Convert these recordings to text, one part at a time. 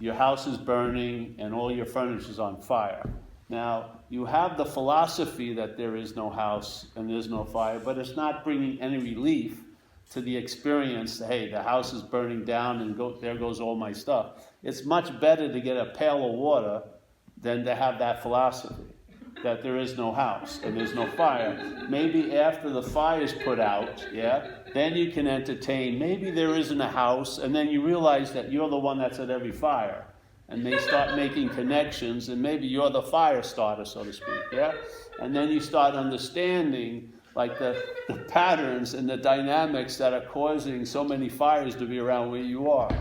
your house is burning and all your furniture is on fire. Now, you have the philosophy that there is no house and there's no fire, but it's not bringing any relief to the experience that, hey, the house is burning down and there goes all my stuff. It's much better to get a pail of water than to have that philosophy, that there is no house and there's no fire. Maybe after the fire is put out, then you can entertain, maybe there isn't a house, and then you realize that you're the one that's at every fire. And they start making connections, and maybe you're the fire starter, so to speak, And then you start understanding like the patterns and the dynamics that are causing so many fires to be around where you are,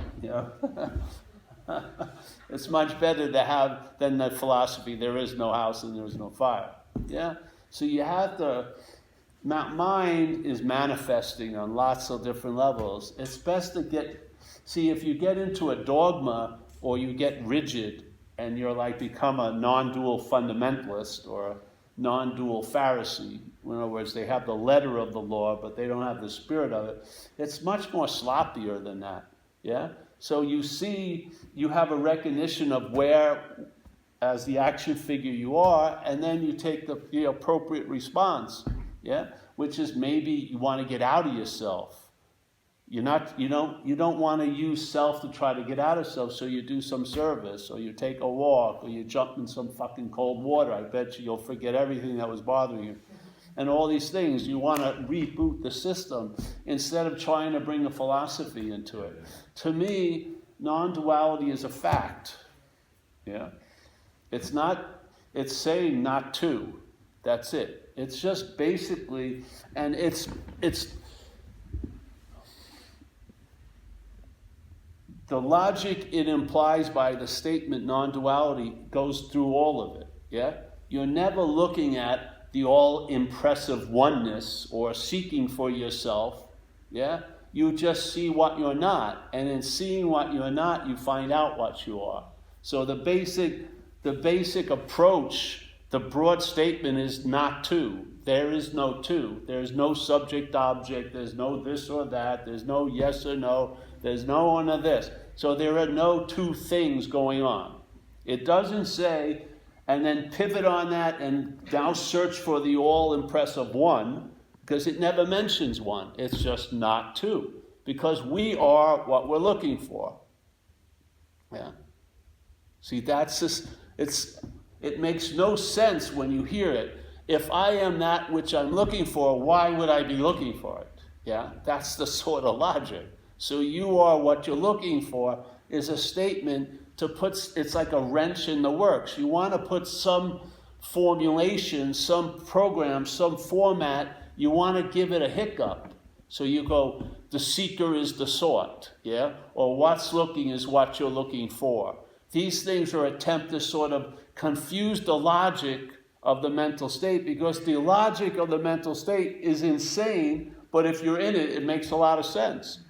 It's much better to have than the philosophy, there is no house and there is no fire, So you have to, mind is manifesting on lots of different levels. It's best to if you get into a dogma, or you get rigid and you're like become a non-dual fundamentalist or a non-dual Pharisee. In other words, they have the letter of the law, but they don't have the spirit of it. It's much more sloppier than that, So you have a recognition of where, as the action figure you are, and then you take the appropriate response, which is maybe you want to get out of yourself. You don't want to use self to try to get out of self, so you do some service, or you take a walk, or you jump in some fucking cold water. I bet you'll forget everything that was bothering you. And all these things, you want to reboot the system instead of trying to bring a philosophy into it. To me, non-duality is a fact. It's saying not to. That's it. It's just basically, and it's the logic it implies by the statement non-duality goes through all of it, You're never looking at the all-impressive oneness or seeking for yourself, You just see what you're not, and in seeing what you're not, you find out what you are. So the basic approach, the broad statement is not to. There is no to. There's no subject-object. There's no this or that. There's no yes or no. There's no one of this. So there are no two things going on. It doesn't say, and then pivot on that and now search for the all-impressive one, because it never mentions one. It's just not two, because we are what we're looking for. See, that's just, it makes no sense when you hear it. If I am that which I'm looking for, why would I be looking for it? That's the sort of logic. So you are what you're looking for is a statement it's like a wrench in the works. You want to put some formulation, some program, some format, you want to give it a hiccup. So you go, the seeker is the sought, Or what's looking is what you're looking for. These things are attempt to sort of confuse the logic of the mental state, because the logic of the mental state is insane, but if you're in it, it makes a lot of sense.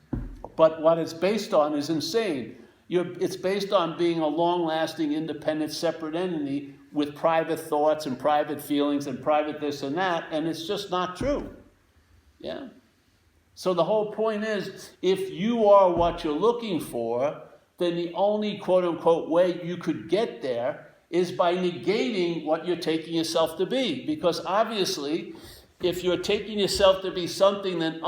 But what it's based on is insane. It's based on being a long-lasting, independent, separate entity with private thoughts and private feelings and private this and that, and it's just not true. So the whole point is, if you are what you're looking for, then the only quote-unquote way you could get there is by negating what you're taking yourself to be. Because obviously, if you're taking yourself to be something than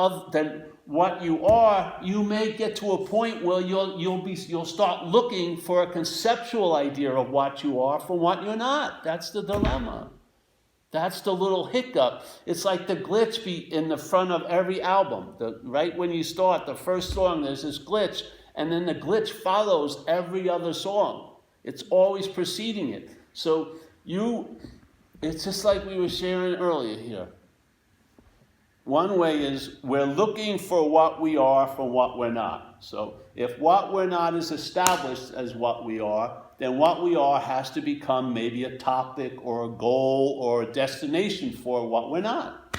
what you are, you may get to a point where you'll start looking for a conceptual idea of what you are from what you're not. That's the dilemma. That's the little hiccup. It's like the glitch beat in the front of every album. Right when you start, the first song, there's this glitch, and then the glitch follows every other song. It's always preceding it. So it's just like we were sharing earlier here. One way is we're looking for what we are from what we're not. So if what we're not is established as what we are, then what we are has to become maybe a topic or a goal or a destination for what we're not.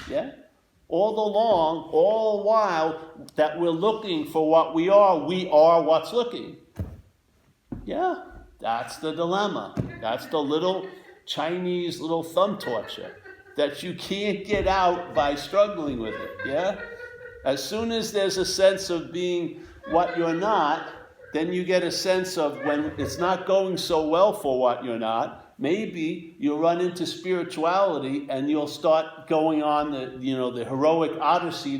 All the while that we're looking for what we are what's looking. That's the dilemma. That's the little Chinese little thumb torture that you can't get out by struggling with it, As soon as there's a sense of being what you're not, then you get a sense of when it's not going so well for what you're not, maybe you'll run into spirituality and you'll start going on the heroic odyssey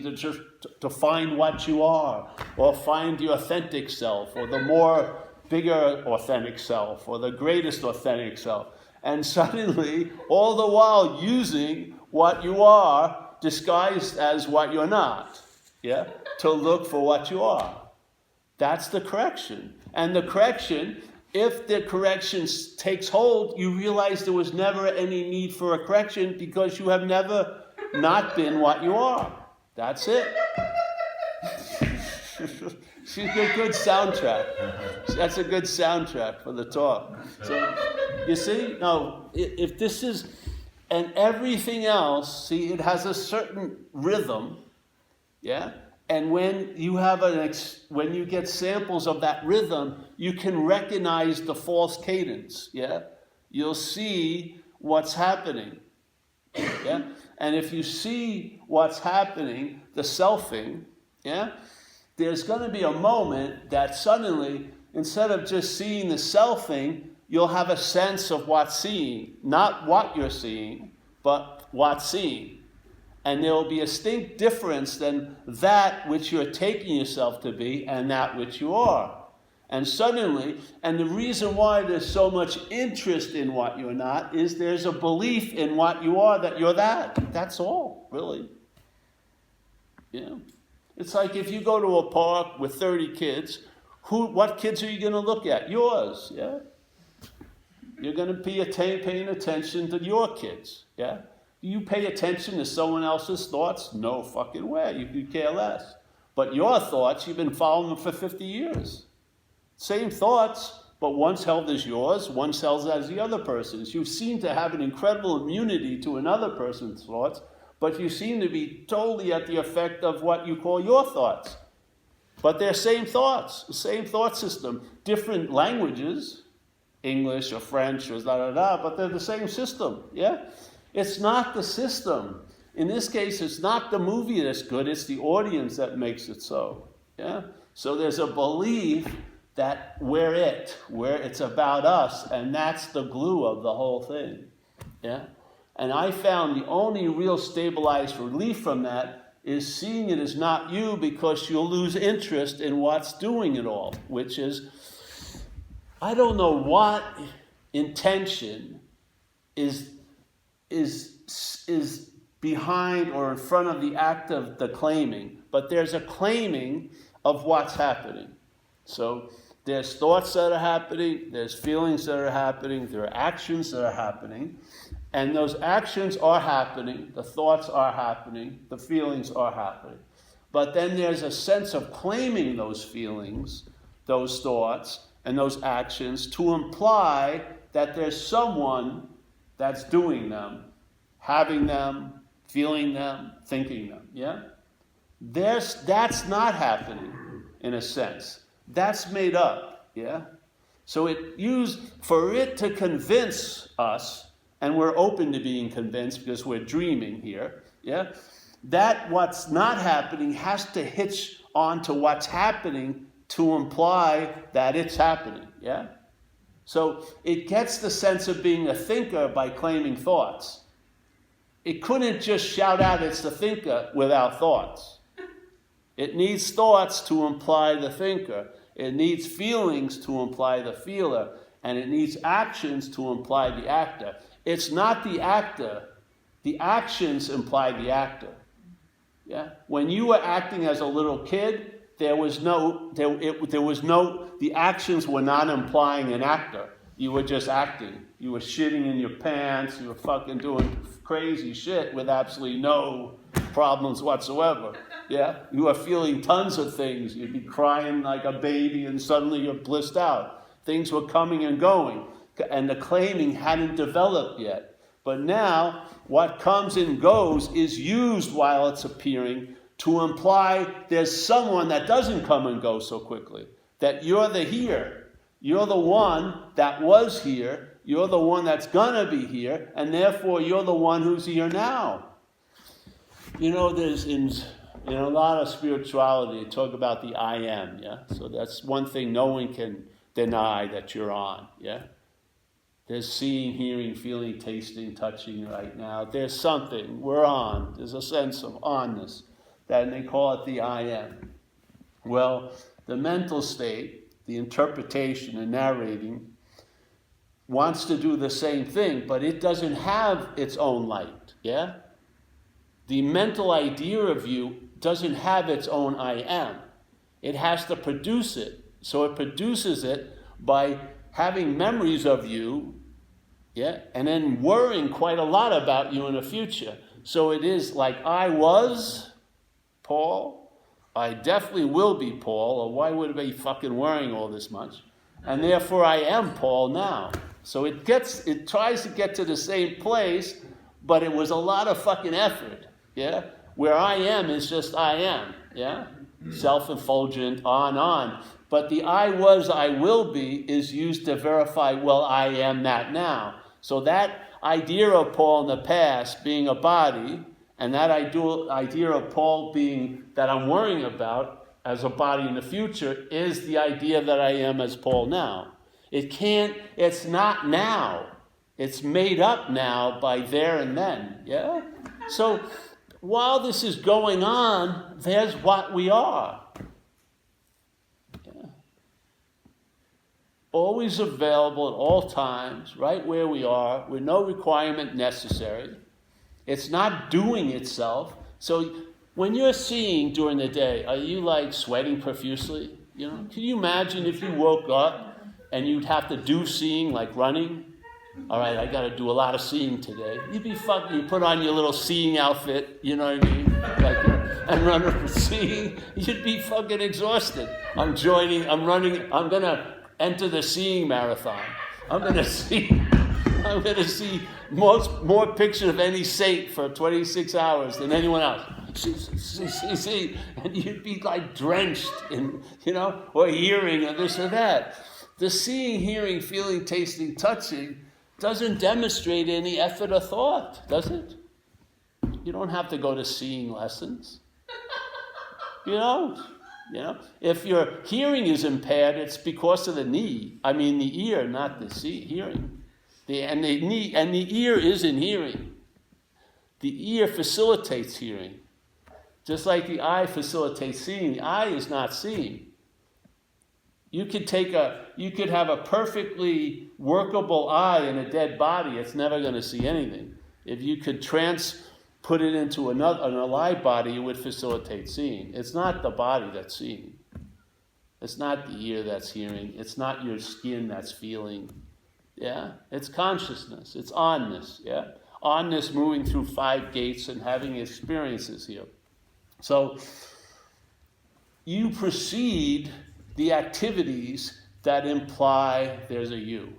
to find what you are, or find the authentic self, or the more bigger authentic self, or the greatest authentic self. And suddenly, all the while using what you are disguised as what you're not, yeah, to look for what you are. That's the correction. And the correction, if the correction takes hold, you realize there was never any need for a correction because you have never not been what you are. That's it. She's a good soundtrack. That's a good soundtrack for the talk. So, you see, no, if this is, and everything else, see, it has a certain rhythm, yeah? And when you have when you get samples of that rhythm, you can recognize the false cadence, yeah? You'll see what's happening, yeah? And if you see what's happening, the selfing, yeah? There's going to be a moment that suddenly, instead of just seeing the selfing, you'll have a sense of what's seeing. Not what you're seeing, but what's seeing. And there will be a distinct difference than that which you're taking yourself to be and that which you are. And suddenly, and the reason why there's so much interest in what you're not is there's a belief in what you are, that you're that. That's all, really. Yeah. It's like if you go to a park with 30 kids, what kids are you going to look at? Yours, yeah? You're going to be paying attention to your kids, yeah? Do you pay attention to someone else's thoughts? No fucking way. You care less. But your thoughts, you've been following them for 50 years. Same thoughts, but one's held as yours, one's held as the other person's. You seem to have an incredible immunity to another person's thoughts, but you seem to be totally at the effect of what you call your thoughts. But they're same thoughts, the same thought system, different languages, English or French or but they're the same system, yeah? It's not the system. In this case, it's not the movie that's good, it's the audience that makes it so, yeah? So there's a belief that we're it's about us, and that's the glue of the whole thing, yeah? And I found the only real stabilized relief from that is seeing it as not you, because you'll lose interest in what's doing it all, which is, I don't know what intention is behind or in front of the act of the claiming, but there's a claiming of what's happening. So there's thoughts that are happening, there's feelings that are happening, there are actions that are happening, and those actions are happening, the thoughts are happening, the feelings are happening. But then there's a sense of claiming those feelings, those thoughts, and those actions to imply that there's someone that's doing them, having them, feeling them, thinking them, yeah? That's not happening, in a sense. That's made up, yeah? So for it to convince us, and we're open to being convinced because we're dreaming here, yeah? That what's not happening has to hitch on to what's happening to imply that it's happening, yeah? So it gets the sense of being a thinker by claiming thoughts. It couldn't just shout out it's the thinker without thoughts. It needs thoughts to imply the thinker. It needs feelings to imply the feeler. And it needs actions to imply the actor. It's not the actor. The actions imply the actor. Yeah? When you were acting as a little kid, the actions were not implying an actor. You were just acting. You were shitting in your pants. You were fucking doing crazy shit with absolutely no problems whatsoever. Yeah? You were feeling tons of things. You'd be crying like a baby and suddenly you're blissed out. Things were coming and going. And the claiming hadn't developed yet. But now, what comes and goes is used while it's appearing to imply there's someone that doesn't come and go so quickly. That you're the here. You're the one that was here. You're the one that's gonna be here. And therefore, you're the one who's here now. You know, there's in In a lot of spirituality, they talk about the I am, yeah? So that's one thing no one can deny that you're on, yeah? There's seeing, hearing, feeling, tasting, touching right now. There's something, we're on. There's a sense of onness, and they call it the I am. Well, the mental state, the interpretation and narrating, wants to do the same thing, but it doesn't have its own light, yeah? The mental idea of you doesn't have its own I am. It has to produce it. So it produces it by having memories of you, yeah, and then worrying quite a lot about you in the future. So it is like I was Paul, I definitely will be Paul, or why would I be fucking worrying all this much? And therefore I am Paul now. So it tries to get to the same place, but it was a lot of fucking effort, yeah? Where I am is just I am, yeah? Self-effulgent, on. But the I was, I will be is used to verify, well, I am that now. So that idea of Paul in the past being a body, and that idea of Paul being that I'm worrying about as a body in the future is the idea that I am as Paul now. It's not now. It's made up now by there and then, yeah? So while this is going on, there's what we are. Yeah. Always available at all times, right where we are, with no requirement necessary. It's not doing itself. So when you're seeing during the day, are you like sweating profusely? You know, can you imagine if you woke up and you'd have to do seeing like running? All right, I got to do a lot of seeing today. You'd be fucking, you put on your little seeing outfit, you know what I mean? Like, and run for seeing. You'd be fucking exhausted. I'm going to enter the seeing marathon. I'm going to see more pictures of any saint for 26 hours than anyone else. See, and you'd be like drenched in, or hearing or this or that. The seeing, hearing, feeling, tasting, touching doesn't demonstrate any effort or thought, does it? You don't have to go to seeing lessons. You don't. If your hearing is impaired, it's because of the ear, not the hearing. And the ear isn't hearing. The ear facilitates hearing. Just like the eye facilitates seeing, the eye is not seeing. You could have a perfectly workable eye in a dead body, it's never going to see anything. If you could put it into an alive body, it would facilitate seeing. It's not the body that's seeing. It's not the ear that's hearing. It's not your skin that's feeling. Yeah? It's consciousness. It's onness. Yeah? Onness moving through 5 gates and having experiences here. So you proceed the activities that imply there's a you.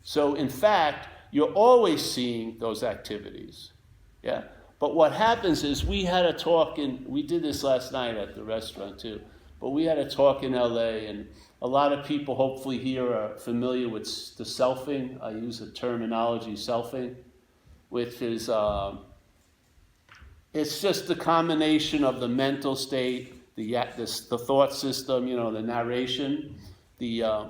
So in fact, you're always seeing those activities. Yeah? But what happens is we had a talk we did this last night at the restaurant too, but we had a talk in LA, and a lot of people hopefully here are familiar with the selfing. I use the terminology selfing, which is, it's just the combination of the mental state, the thought system, the narration, the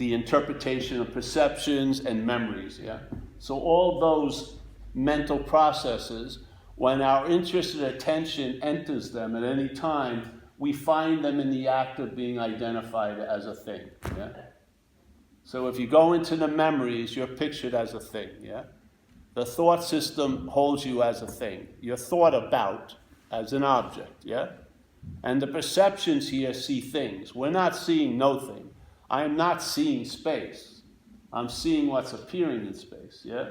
interpretation of perceptions and memories, yeah? So all those mental processes, when our interested attention enters them at any time, we find them in the act of being identified as a thing, yeah? So if you go into the memories, you're pictured as a thing, yeah? The thought system holds you as a thing. You're thought about as an object, yeah? And the perceptions here see things. We're not seeing no thing. I am not seeing space. I'm seeing what's appearing in space, yeah?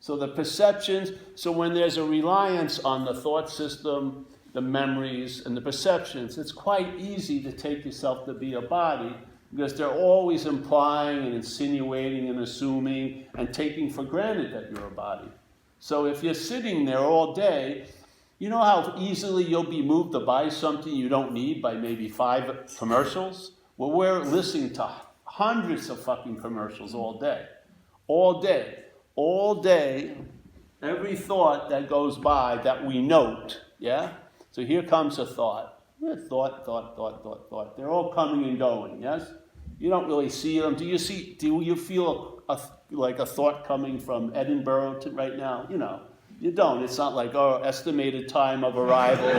So the perceptions, so when there's a reliance on the thought system, the memories, and the perceptions, it's quite easy to take yourself to be a body because they're always implying and insinuating and assuming and taking for granted that you're a body. So if you're sitting there all day, you know how easily you'll be moved to buy something you don't need by maybe 5 commercials? Well, we're listening to hundreds of fucking commercials all day. All day. All day, Every thought that goes by that we note, yeah? So here comes a thought. Thought. They're all coming and going, yes? You don't really see them. Do you feel like a thought coming from Edinburgh to right now? You don't. It's not like, estimated time of arrival,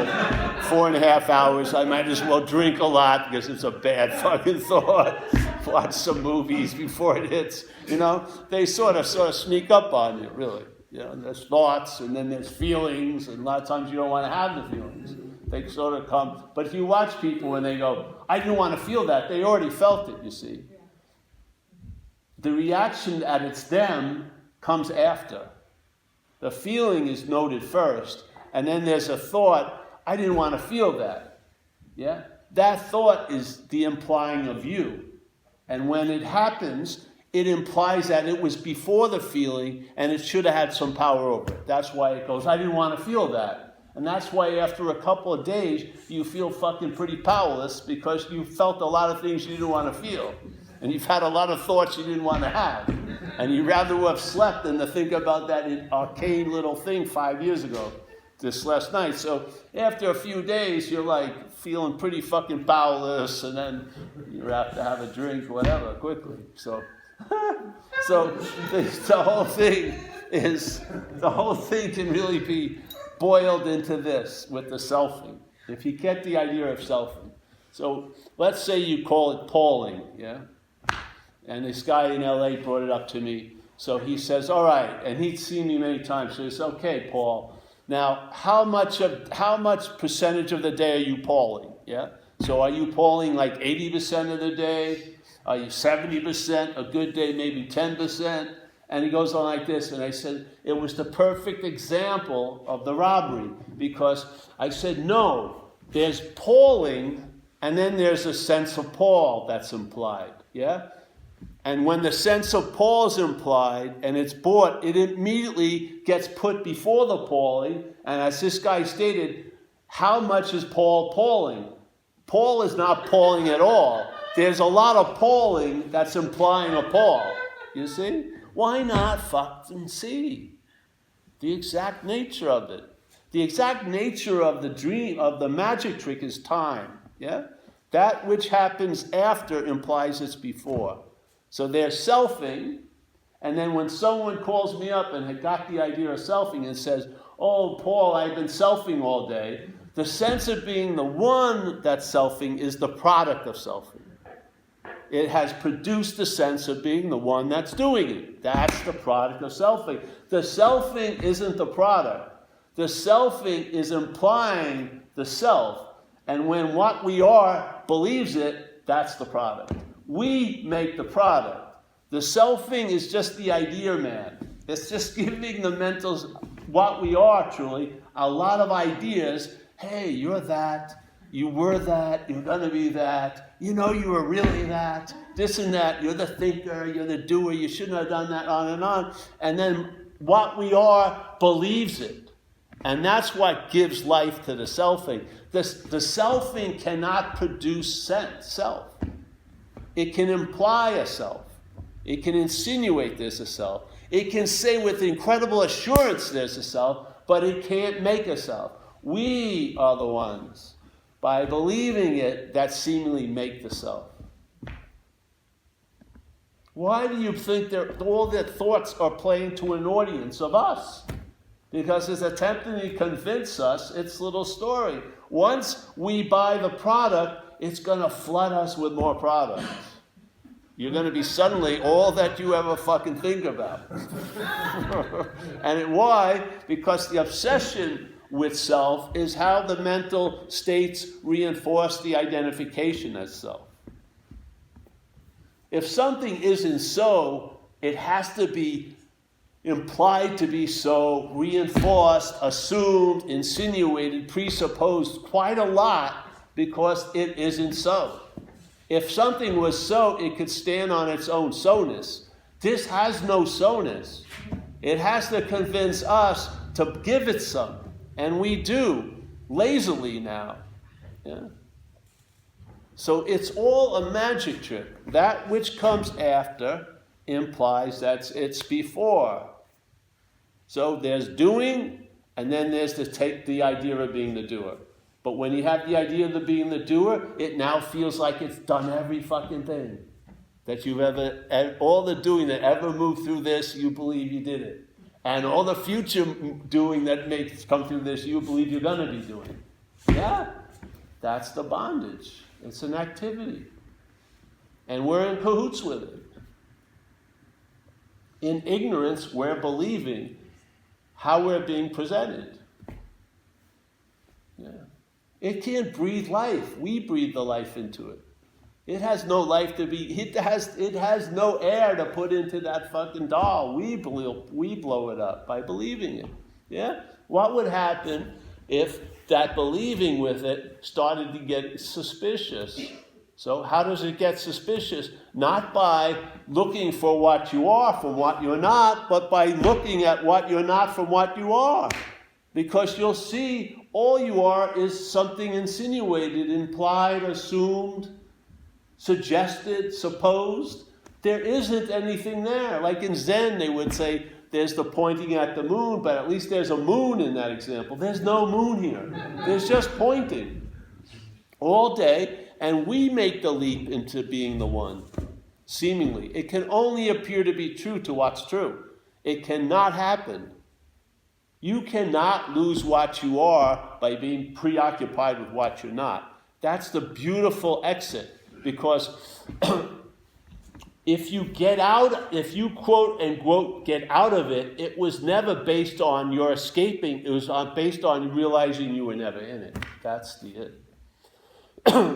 4.5 hours. I might as well drink a lot because it's a bad fucking thought. Watch some movies before it hits. They sort of sneak up on you, really. There's thoughts, and then there's feelings, and a lot of times you don't want to have the feelings. They sort of come. But if you watch people when they go, I didn't want to feel that, they already felt it, you see. The reaction that it's them comes after. The feeling is noted first, and then there's a thought, I didn't want to feel that. Yeah? That thought is the implying of you. And when it happens, it implies that it was before the feeling, and it should have had some power over it. That's why it goes, I didn't want to feel that. And that's why after a couple of days, you feel fucking pretty powerless, because you felt a lot of things you didn't want to feel. And you've had a lot of thoughts you didn't want to have. And you'd rather have slept than to think about that arcane little thing 5 years ago, this last night. So after a few days, you're like feeling pretty fucking powerless, and then you have to have a drink or whatever quickly. So the whole thing can really be boiled into this with the selfing. If you get the idea of selfing. So let's say you call it Pauling, yeah? And this guy in LA brought it up to me. So he says, all right, and he'd seen me many times. So he says, okay, Paul, now how much percentage of the day are you Pauling? Yeah? So are you Pauling like 80% of the day? Are you 70%? A good day, maybe 10%? And he goes on like this, and I said, it was the perfect example of the robbery, because I said, no, there's Pauling, and then there's a sense of Paul that's implied, yeah? And when the sense of Paul is implied and it's bought, it immediately gets put before the Pauling. And as this guy stated, how much is Paul Pauling? Paul is not Pauling at all. There's a lot of Pauling that's implying a Paul. You see? Why not fucking see the exact nature of it? The exact nature of the dream, of the magic trick, is time. Yeah? That which happens after implies it's before. So they're selfing, and then when someone calls me up and had got the idea of selfing and says, oh, Paul, I've been selfing all day, the sense of being the one that's selfing is the product of selfing. It has produced the sense of being the one that's doing it. That's the product of selfing. The selfing isn't the product. The selfing is implying the self. And when what we are believes it, that's the product. We make the product. The selfing is just the idea man. It's just giving the mentals what we are truly, a lot of ideas. Hey, you're that. You were that. You're going to be that. You were really that. This and that. You're the thinker. You're the doer. You shouldn't have done that, on and on. And then what we are believes it. And that's what gives life to the selfing. The selfing cannot produce self. It can imply a self. It can insinuate there's a self. It can say with incredible assurance there's a self, but it can't make a self. We are the ones, by believing it, that seemingly make the self. Why do you think all their thoughts are playing to an audience of us? Because it's attempting to convince us its little story. Once we buy the product, it's going to flood us with more products. You're going to be suddenly all that you ever fucking think about. And why? Because the obsession with self is how the mental states reinforce the identification as self. If something isn't so, it has to be implied to be so, reinforced, assumed, insinuated, presupposed quite a lot, because it isn't so. If something was so, it could stand on its own so-ness. This has no so-ness. It has to convince us to give it some. And we do, lazily now. Yeah? So it's all a magic trick. That which comes after implies that it's before. So there's doing, and then there's the idea of being the doer. But when you have the idea of being the doer, it now feels like it's done every fucking thing that you've ever, all the doing that ever moved through this, you believe you did it. And all the future doing that makes come through this, you believe you're going to be doing. Yeah, that's the bondage. It's an activity. And we're in cahoots with it. In ignorance, we're believing how we're being presented. Yeah. It can't breathe life. We breathe the life into it. It has no life to be, it has no air to put into that fucking doll. We blow it up by believing it. Yeah? What would happen if that believing with it started to get suspicious? So how does it get suspicious? Not by looking for what you are from what you're not, but by looking at what you're not from what you are. Because you'll see all you are is something insinuated, implied, assumed, suggested, supposed. There isn't anything there. Like in Zen, they would say, there's the pointing at the moon, but at least there's a moon in that example. There's no moon here. There's just pointing all day, and we make the leap into being the one, seemingly. It can only appear to be true to what's true. It cannot happen. You cannot lose what you are by being preoccupied with what you're not. That's the beautiful exit. Because if you quote unquote get out of it, it was never based on your escaping. It was based on realizing you were never in it. That's it.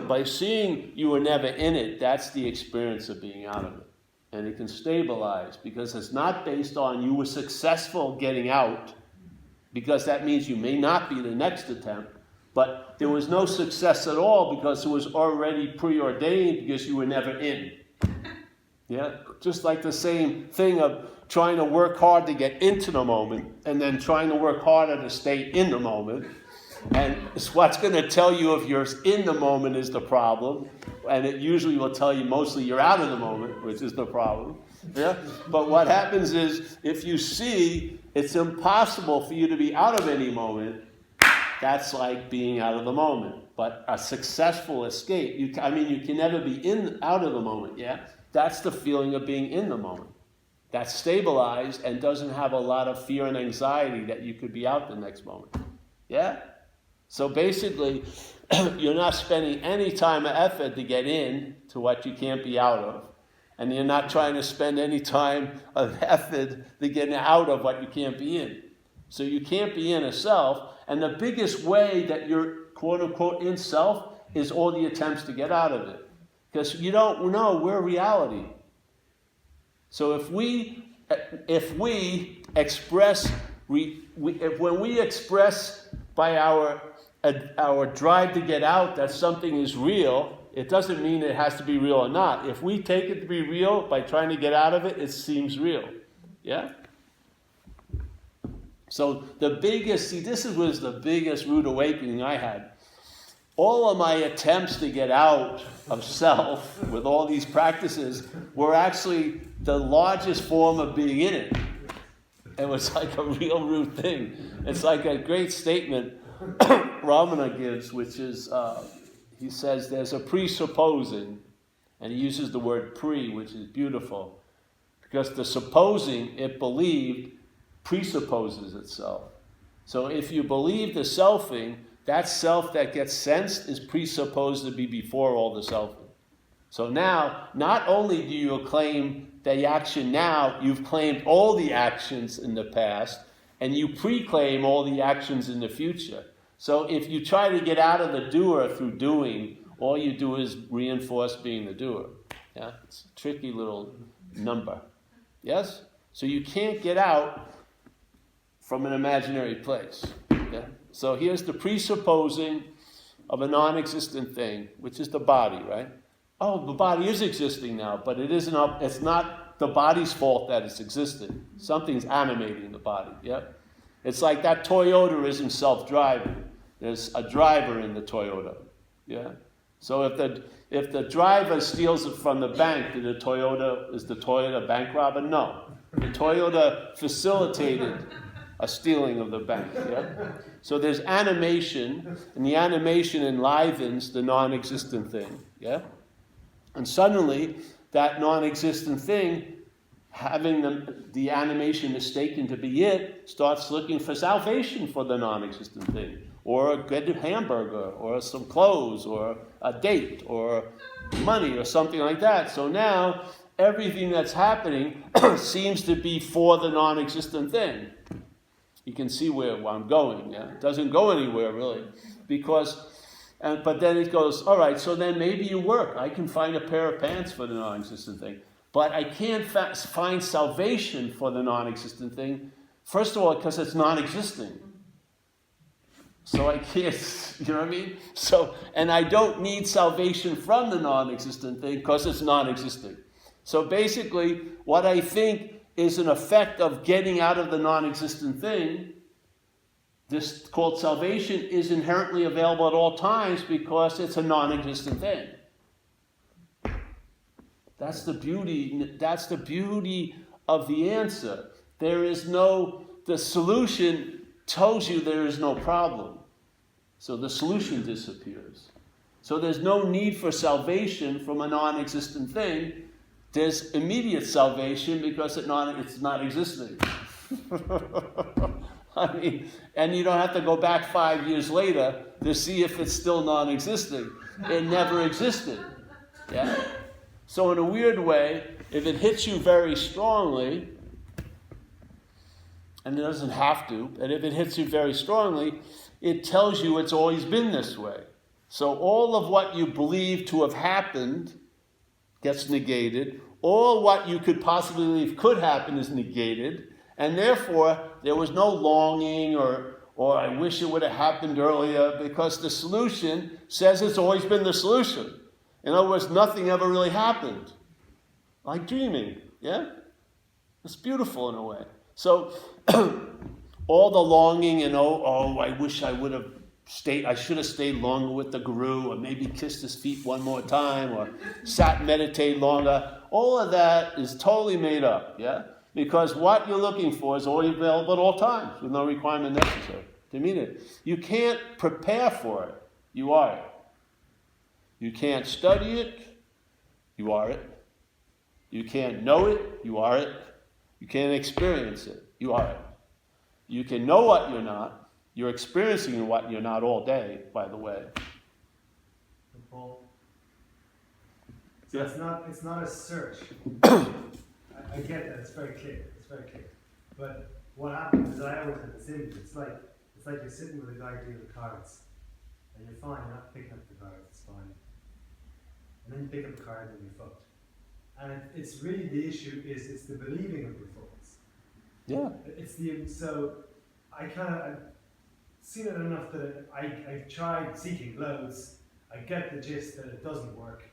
By seeing you were never in it, that's the experience of being out of it. And it can stabilize because it's not based on you were successful getting out, because that means you may not be the next attempt. But there was no success at all because it was already preordained because you were never in. Yeah? Just like the same thing of trying to work hard to get into the moment and then trying to work harder to stay in the moment. And it's what's going to tell you if you're in the moment is the problem. And it usually will tell you mostly you're out of the moment, which is the problem. Yeah? But what happens is if you see it's impossible for you to be out of any moment, that's like being out of the moment. But a successful escape, you can never be out of the moment, yeah? That's the feeling of being in the moment. That's stabilized and doesn't have a lot of fear and anxiety that you could be out the next moment. Yeah? So basically, you're not spending any time or effort to get in to what you can't be out of. And you're not trying to spend any time or effort to get out of what you can't be in. So you can't be in a self. And the biggest way that you're quote-unquote in self is all the attempts to get out of it. Because you don't know we're reality. So if we express, when we express by our drive to get out that something is real, it doesn't mean it has to be real or not. If we take it to be real by trying to get out of it, it seems real. Yeah? So this was the biggest rude awakening I had. All of my attempts to get out of self with all these practices were actually the largest form of being in it. It was like a real rude thing. It's like a great statement Ramana gives, which is, he says there's a presupposing, and he uses the word pre, which is beautiful, because the supposing it believed presupposes itself. So if you believe the selfing, that self that gets sensed is presupposed to be before all the selfing. So now, not only do you claim the action now, you've claimed all the actions in the past, and you pre-claim all the actions in the future. So if you try to get out of the doer through doing, all you do is reinforce being the doer. Yeah? It's a tricky little number. Yes? So you can't get out from an imaginary place. Yeah? So here's the presupposing of a non-existent thing, which is the body, right? Oh, the body is existing now, but it's not the body's fault that it's existing. Something's animating the body, yeah? It's like that Toyota isn't self-driving. There's a driver in the Toyota, yeah? So if the driver steals it from the bank, is the Toyota bank robber? No. The Toyota facilitated a stealing of the bank. Yeah? So there's animation, and the animation enlivens the non-existent thing. Yeah? And suddenly, that non-existent thing, having the animation mistaken to be it, starts looking for salvation for the non-existent thing, or a good hamburger, or some clothes, or a date, or money, or something like that. So now, everything that's happening seems to be for the non-existent thing. You can see where I'm going. Yeah? It doesn't go anywhere, really. But then it goes, all right, so then maybe you work. I can find a pair of pants for the non-existent thing. But I can't find salvation for the non-existent thing. First of all, because it's non-existing. So I can't, you know what I mean? And I don't need salvation from the non-existent thing because it's non-existing. So basically, what I think is an effect of getting out of the non-existent thing, this called salvation, is inherently available at all times because it's a non-existent thing. That's the beauty of the answer. The solution tells you there is no problem. So the solution disappears. So there's no need for salvation from a non-existent thing. There's immediate salvation because it's not existing. I mean, and you don't have to go back 5 years later to see if it's still non-existing. It never existed. Yeah? So in a weird way, if it hits you very strongly, and it doesn't have to, but if it hits you very strongly, it tells you it's always been this way. So all of what you believe to have happened gets negated. All what you could possibly believe could happen is negated. And therefore, there was no longing or I wish it would have happened earlier, because the solution says it's always been the solution. In other words, nothing ever really happened. Like dreaming, yeah? It's beautiful in a way. So, all the longing and, I wish I would have I should have stayed longer with the guru, or maybe kissed his feet one more time, or sat and meditated longer. All of that is totally made up, yeah? Because what you're looking for is always available at all times, with no requirement necessary to meet it. You can't prepare for it. You are it. You can't study it. You are it. You can't know it. You are it. You can't experience it. You are it. You can know what you're not. You're experiencing what you're not all day, by the way. Paul. So it's not a search. I get that, it's very clear. But what happens is I always have this image. It's like you're sitting with a guy dealing the cards, and you're fine, you're not picking up the cards, it's fine. And then you pick up the card and you're fucked. And it's really the issue is it's the believing of your thoughts. Yeah. I've seen it enough that I've tried seeking loads. I get the gist that it doesn't work,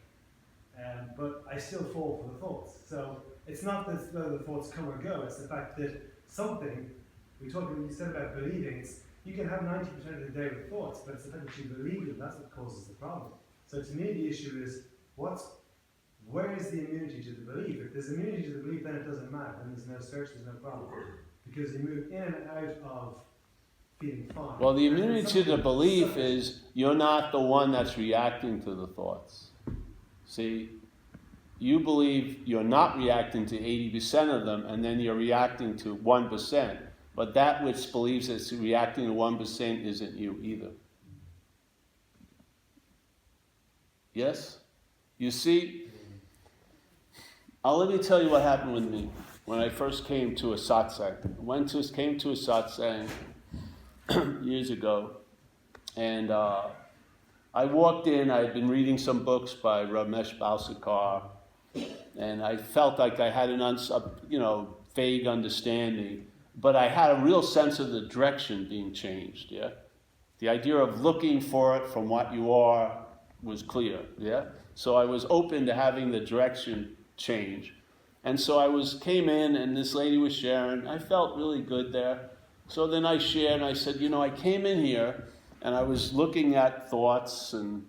but I still fall for the thoughts. So it's not that the thoughts come or go. It's the fact that something you said about believing. You can have 90% of the day with thoughts, but it's the fact that you believe them. That's what causes the problem. So to me, the issue is where is the immunity to the belief? If there's immunity to the belief, then it doesn't matter. Then there's no search. There's no problem, because you move in and out of. Well, the immunity to the belief is you're not the one that's reacting to the thoughts. See, you believe you're not reacting to 80% of them, and then you're reacting to 1%. But that which believes it's reacting to 1% isn't you either. Yes? You see, let me tell you what happened with me when I first came to a satsang. Came to a satsang years ago, and I walked in. I had been reading some books by Ramesh Balsekar, and I felt like I had an vague understanding, but I had a real sense of the direction being changed. Yeah, the idea of looking for it from what you are was clear. Yeah, so I was open to having the direction change, and so came in, and this lady was sharing. I felt really good there. So then I shared, and I said, I came in here, and I was looking at thoughts and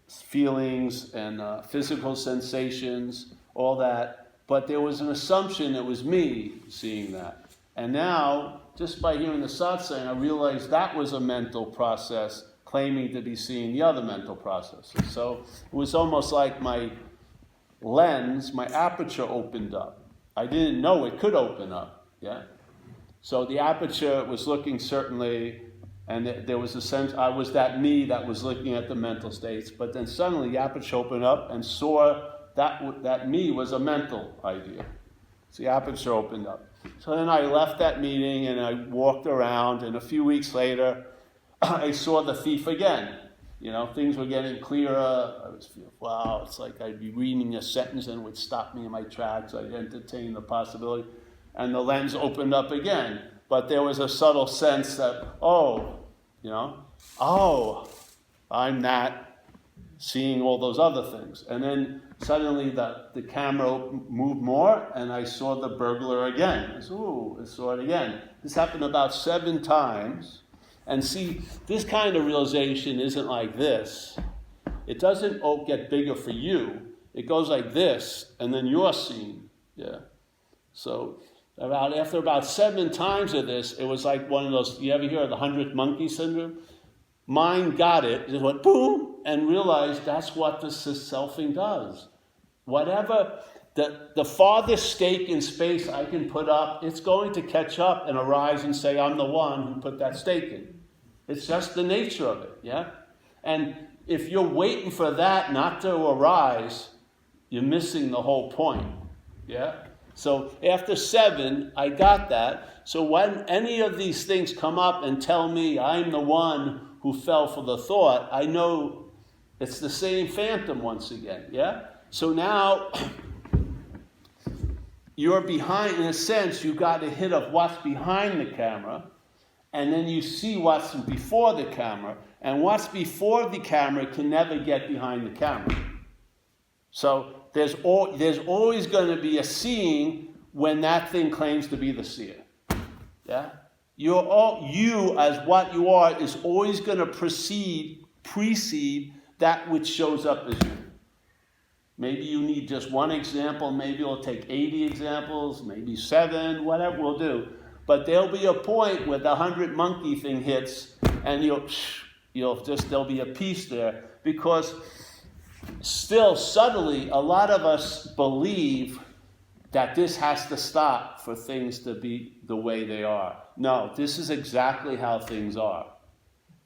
feelings and physical sensations, all that, but there was an assumption it was me seeing that. And now, just by hearing the satsang, I realized that was a mental process claiming to be seeing the other mental processes. So it was almost like my lens, my aperture opened up. I didn't know it could open up, yeah? So the aperture was looking certainly, and there was a sense, I was that me that was looking at the mental states, but then suddenly the aperture opened up and saw that me was a mental idea. So the aperture opened up. So then I left that meeting and I walked around, and a few weeks later, I saw the thief again. You know, things were getting clearer. I was feeling, wow, it's like I'd be reading a sentence and it would stop me in my tracks. I'd entertain the possibility. And the lens opened up again. But there was a subtle sense that, I'm that, seeing all those other things. And then suddenly the camera moved more and I saw the burglar again. I saw it again. This happened about 7 times. And see, this kind of realization isn't like this. It doesn't get bigger for you. It goes like this, and then you're seeing. Yeah. So after about 7 times of this, it was like one of those, you ever hear of the 100th monkey syndrome? Mine got it, just went boom, and realized that's what the selfing does. Whatever, the farthest stake in space I can put up, it's going to catch up and arise and say, I'm the one who put that stake in. It's just the nature of it, yeah? And if you're waiting for that not to arise, you're missing the whole point, yeah? So after 7, I got that. So when any of these things come up and tell me I'm the one who fell for the thought, I know it's the same phantom once again, yeah? So now, you're behind, in a sense, you got a hit of what's behind the camera, and then you see what's before the camera, and what's before the camera can never get behind the camera. So there's always going to be a seeing when that thing claims to be the seer. Yeah? You as what you are is always going to precede that which shows up as you. Maybe you need just one example, maybe it'll take 80 examples, maybe 7, whatever we'll do. But there'll be a point where the 100 monkey thing hits, and there'll be a piece there. Because still, subtly, a lot of us believe that this has to stop for things to be the way they are. No, this is exactly how things are.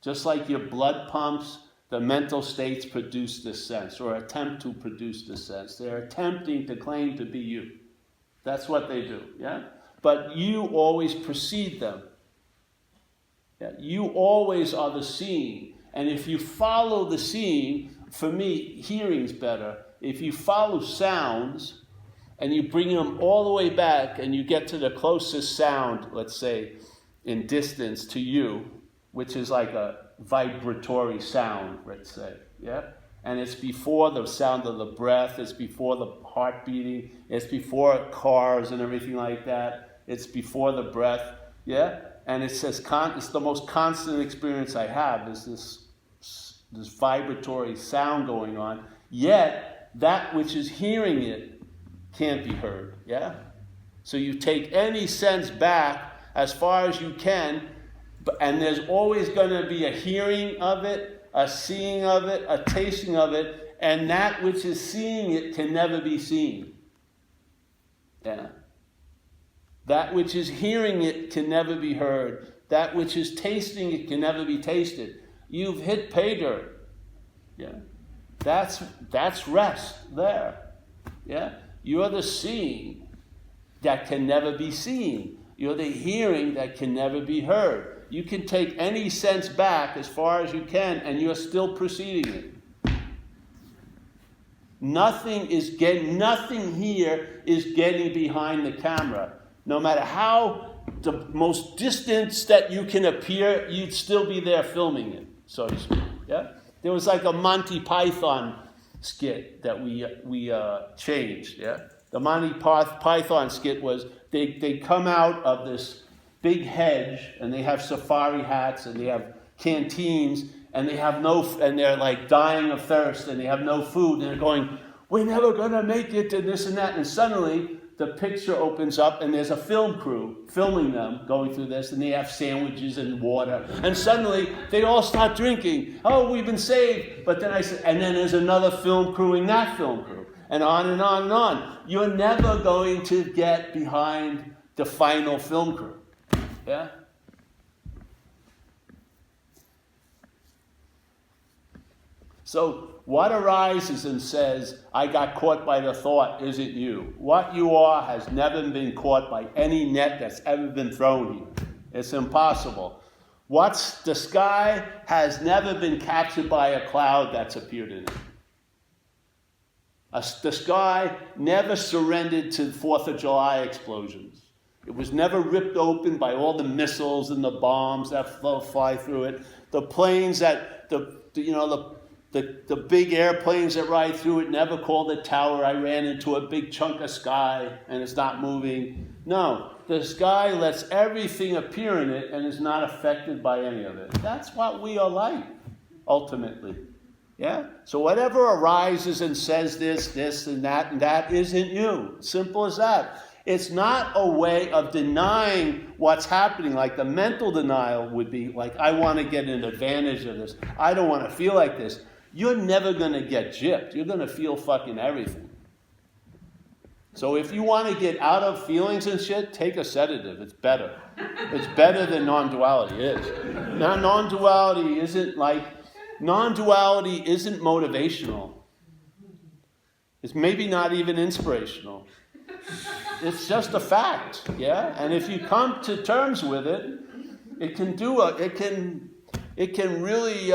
Just like your blood pumps, the mental states produce this sense, or attempt to produce this sense. They're attempting to claim to be you. That's what they do, yeah? But you always precede them. Yeah? You always are the seeing. And if you follow the seeing, for me, hearing's better. If you follow sounds, and you bring them all the way back, and you get to the closest sound, let's say, in distance to you, which is like a vibratory sound, let's say, yeah? And it's before the sound of the breath, it's before the heart beating, it's before cars and everything like that, it's before the breath, yeah? And it says, it's the most constant experience I have, is this vibratory sound going on, yet that which is hearing it can't be heard, yeah? So you take any sense back as far as you can, and there's always going to be a hearing of it, a seeing of it, a tasting of it, and that which is seeing it can never be seen. Yeah. That which is hearing it can never be heard. That which is tasting it can never be tasted. You've hit pay dirt. Yeah. That's rest there. Yeah. You're the seeing that can never be seen. You're the hearing that can never be heard. You can take any sense back as far as you can, and you're still preceding it. Nothing here is getting behind the camera. No matter how the most distance that you can appear, you'd still be there filming it, so to speak. Yeah? There was like a Monty Python skit that we changed. Yeah? The Monty Python skit was they come out of this big hedge, and they have safari hats, and they have canteens, and and they're like dying of thirst, and they have no food, and they're going, we're never gonna make it, and this and that, and suddenly the picture opens up and there's a film crew filming them going through this, and they have sandwiches and water, and suddenly they all start drinking. Oh, we've been saved. But then I said, and then there's another film crewing that film crew, and on and on and on. You're never going to get behind the final film crew. Yeah? So what arises and says, I got caught by the thought, isn't you. What you are has never been caught by any net that's ever been thrown here. It's impossible. What's the sky has never been captured by a cloud that's appeared in it. The sky never surrendered to 4th of July explosions. It was never ripped open by all the missiles and the bombs that fly through it. The planes that, the big airplanes that ride through it never called the tower. I ran into a big chunk of sky and it's not moving. No, the sky lets everything appear in it and is not affected by any of it. That's what we are like, ultimately. Yeah? So whatever arises and says this and that isn't you. Simple as that. It's not a way of denying what's happening, like the mental denial would be, like, I want to get an advantage of this. I don't want to feel like this. You're never going to get gypped. You're going to feel fucking everything. So if you want to get out of feelings and shit, take a sedative. It's better. It's better than non-duality is. Now, non-duality isn't motivational. It's maybe not even inspirational. It's just a fact, yeah? And if you come to terms with it, it can really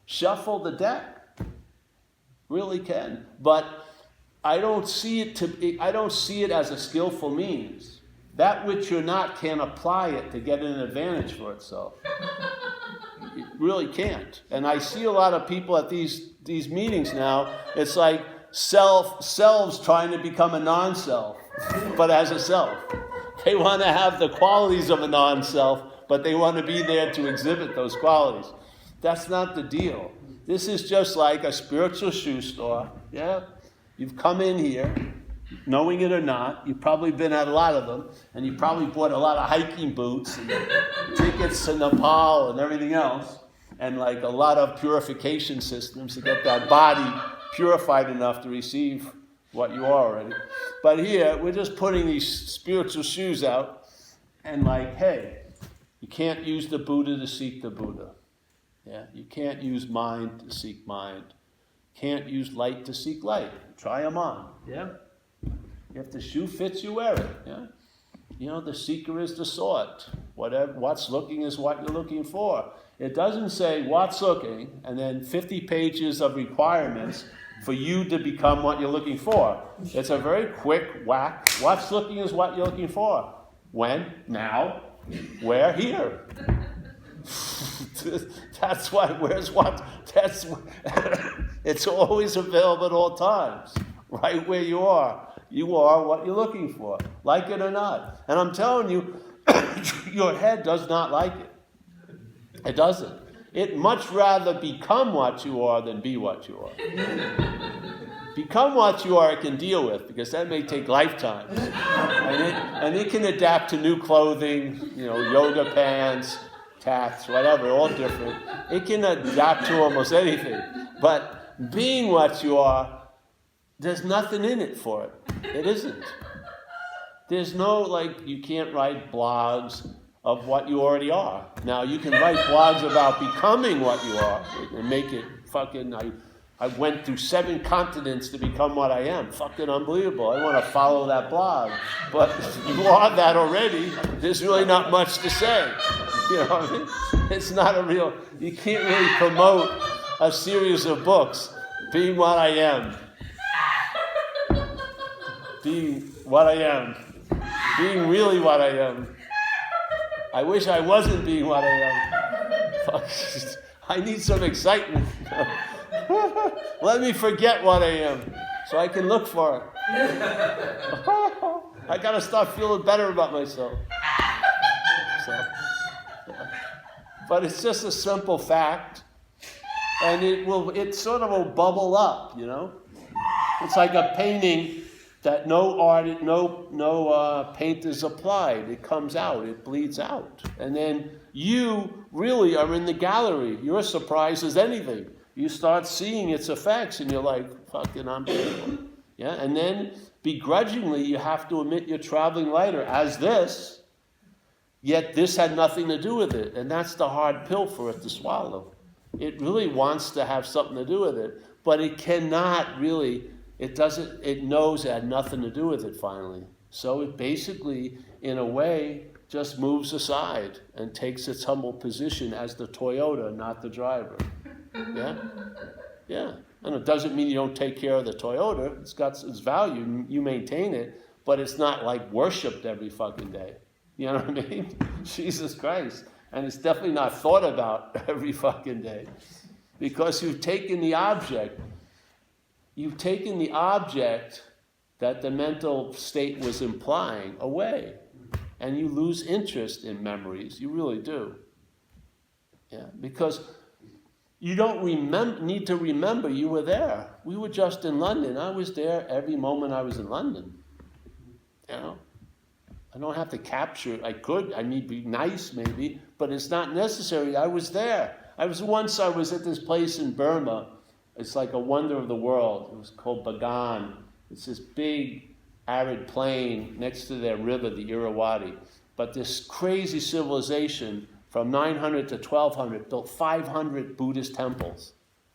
shuffle the deck. Really can. But I don't see it as a skillful means. That which you're not can apply it to get an advantage for itself. It really can't. And I see a lot of people at these meetings now, it's like selves trying to become a non-self, but as a self. They want to have the qualities of a non-self, but they want to be there to exhibit those qualities. That's not the deal. This is just like a spiritual shoe store. Yeah? You've come in here, knowing it or not. You've probably been at a lot of them, and you probably bought a lot of hiking boots and tickets to Nepal and everything else, and like a lot of purification systems to get that body purified enough to receive what you are already. But here, we're just putting these spiritual shoes out, and like, hey, you can't use the Buddha to seek the Buddha. Yeah, you can't use mind to seek mind. Can't use light to seek light. Try them on. Yeah. If the shoe fits, you wear it. Yeah. You know, the seeker is the sought. What's looking is what you're looking for. It doesn't say what's looking and then 50 pages of requirements for you to become what you're looking for. It's a very quick whack. What's looking is what you're looking for. When? Now. Where? Here. That's what, where's what? That's, it's always available at all times. Right where you are. You are what you're looking for. Like it or not. And I'm telling you, your head does not like it. It doesn't. It much rather become what you are than be what you are. Become what you are, it can deal with, because that may take lifetimes. And it can adapt to new clothing, yoga pants, tats, whatever, all different. It can adapt to almost anything. But being what you are, there's nothing in it for it. It isn't. There's no, you can't write blogs of what you already are. Now, you can write blogs about becoming what you are and make it fucking, I went through 7 continents to become what I am. Fucking unbelievable. I want to follow that blog. But you are that already. There's really not much to say. You know what I mean? It's not a real, you can't really promote a series of books. Being what I am. Being what I am. Being really what I am. I wish I wasn't being what I am. Fuck. I need some excitement. Let me forget what I am so I can look for it. I gotta start feeling better about myself. But it's just a simple fact, and it sort of will bubble up, It's like a painting that no paint is applied. It comes out, it bleeds out. And then you really are in the gallery. You're as surprised as anything. You start seeing its effects and you're like, fucking unbelievable. Yeah? And then begrudgingly you have to admit you're traveling lighter as this, yet this had nothing to do with it. And that's the hard pill for it to swallow. It really wants to have something to do with it, but it cannot really. It knows it had nothing to do with it finally. So it basically, in a way, just moves aside and takes its humble position as the Toyota, not the driver. Yeah? Yeah. And it doesn't mean you don't take care of the Toyota. It's got its value. You maintain it, but it's not like worshipped every fucking day. You know what I mean? Jesus Christ. And it's definitely not thought about every fucking day. Because you've taken the object that the mental state was implying away. And you lose interest in memories. You really do. Yeah, because you don't need to remember you were there. We were just in London. I was there every moment I was in London. You know? I don't have to capture it. I could. I need to be nice maybe, but it's not necessary. I was there. I was at this place in Burma. It's like a wonder of the world. It was called Bagan. It's this big arid plain next to their river, the Irrawaddy. But this crazy civilization from 900 to 1200 built 500 Buddhist temples.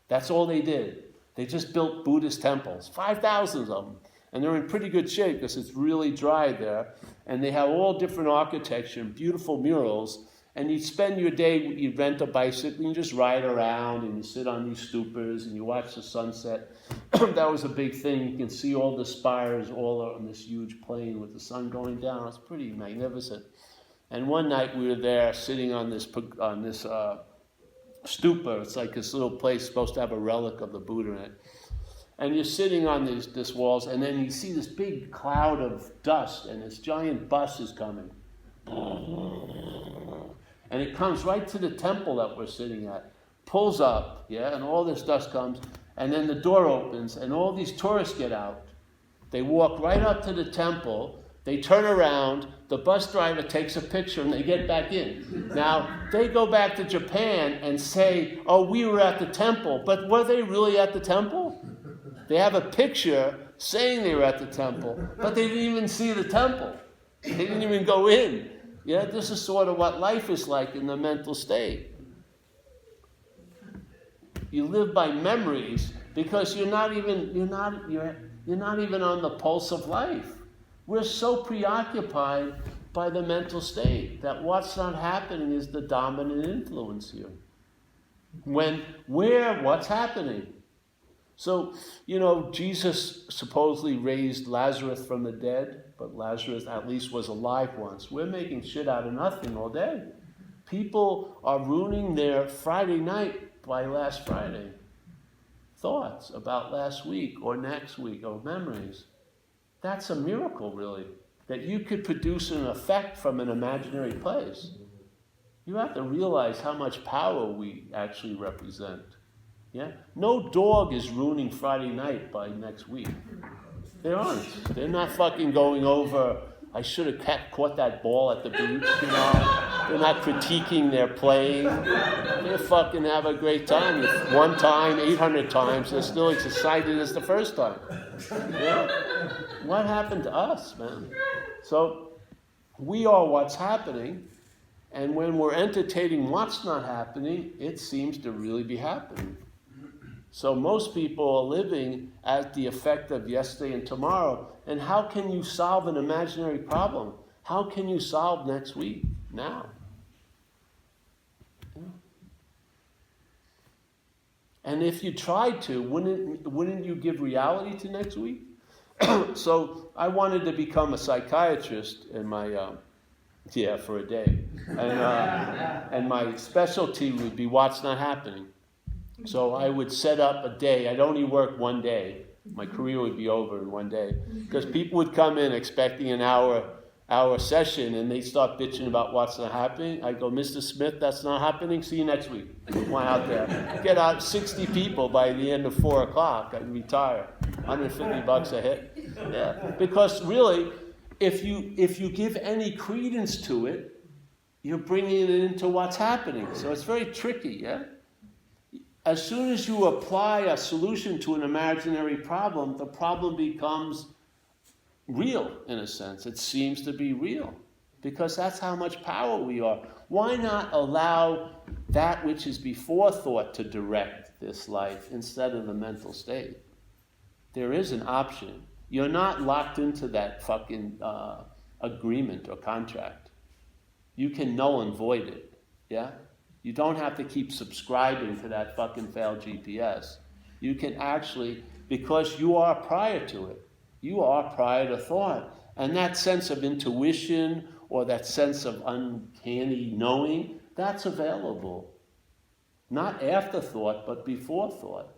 That's all they did. They just built Buddhist temples, 5,000 of them. And they're in pretty good shape because it's really dry there. And they have all different architecture and beautiful murals. And you spend your day, you rent a bicycle, and you just ride around, and you sit on these stupas, and you watch the sunset. That was a big thing. You can see all the spires all on this huge plain with the sun going down. It's pretty magnificent. And one night we were there sitting on this stupa. It's like this little place supposed to have a relic of the Buddha in it. And you're sitting on these walls, and then you see this big cloud of dust, and this giant bus is coming. And it comes right to the temple that we're sitting at, pulls up, yeah, and all this dust comes, and then the door opens, and all these tourists get out. They walk right up to the temple, they turn around, the bus driver takes a picture, and they get back in. Now, they go back to Japan and say, oh, we were at the temple, but were they really at the temple? They have a picture saying they were at the temple, but they didn't even see the temple. They didn't even go in. Yeah, this is sort of what life is like in the mental state. You live by memories because you're not even on the pulse of life. We're so preoccupied by the mental state that what's not happening is the dominant influence here. What's happening? So, Jesus supposedly raised Lazarus from the dead, but Lazarus at least was alive once. We're making shit out of nothing all day. People are ruining their Friday night by last Friday. Thoughts about last week or next week or memories. That's a miracle, really, that you could produce an effect from an imaginary place. You have to realize how much power we actually represent. Yeah? No dog is ruining Friday night by next week. They aren't. They're not fucking going over, I should have caught that ball at the beach, They're not critiquing their playing. They fucking have a great time. One time, 800 times, they're still as excited as the first time. Yeah? What happened to us, man? So, we are what's happening, and when we're entertaining what's not happening, it seems to really be happening. So most people are living at the effect of yesterday and tomorrow. And how can you solve an imaginary problem? How can you solve next week, now? Yeah. And if you tried to, wouldn't you give reality to next week? So I wanted to become a psychiatrist in my, for a day. And my specialty would be what's not happening. So I would set up a day. I'd only work one day. My career would be over in one day. Because people would come in expecting an hour session, and they'd start bitching about what's not happening. I'd go, Mr. Smith, that's not happening. See you next week. Went out there. Get out 60 people by the end of 4 o'clock. I'd retire. $150 a hit. Yeah, because really, if you give any credence to it, you're bringing it into what's happening. So it's very tricky, yeah? As soon as you apply a solution to an imaginary problem, the problem becomes real, in a sense. It seems to be real, because that's how much power we are. Why not allow that which is before thought to direct this life instead of the mental state? There is an option. You're not locked into that fucking agreement or contract. You can null and void it, yeah? You don't have to keep subscribing to that fucking failed GPS. You can actually, because you are prior to it, you are prior to thought. And that sense of intuition or that sense of uncanny knowing, that's available. Not after thought, but before thought.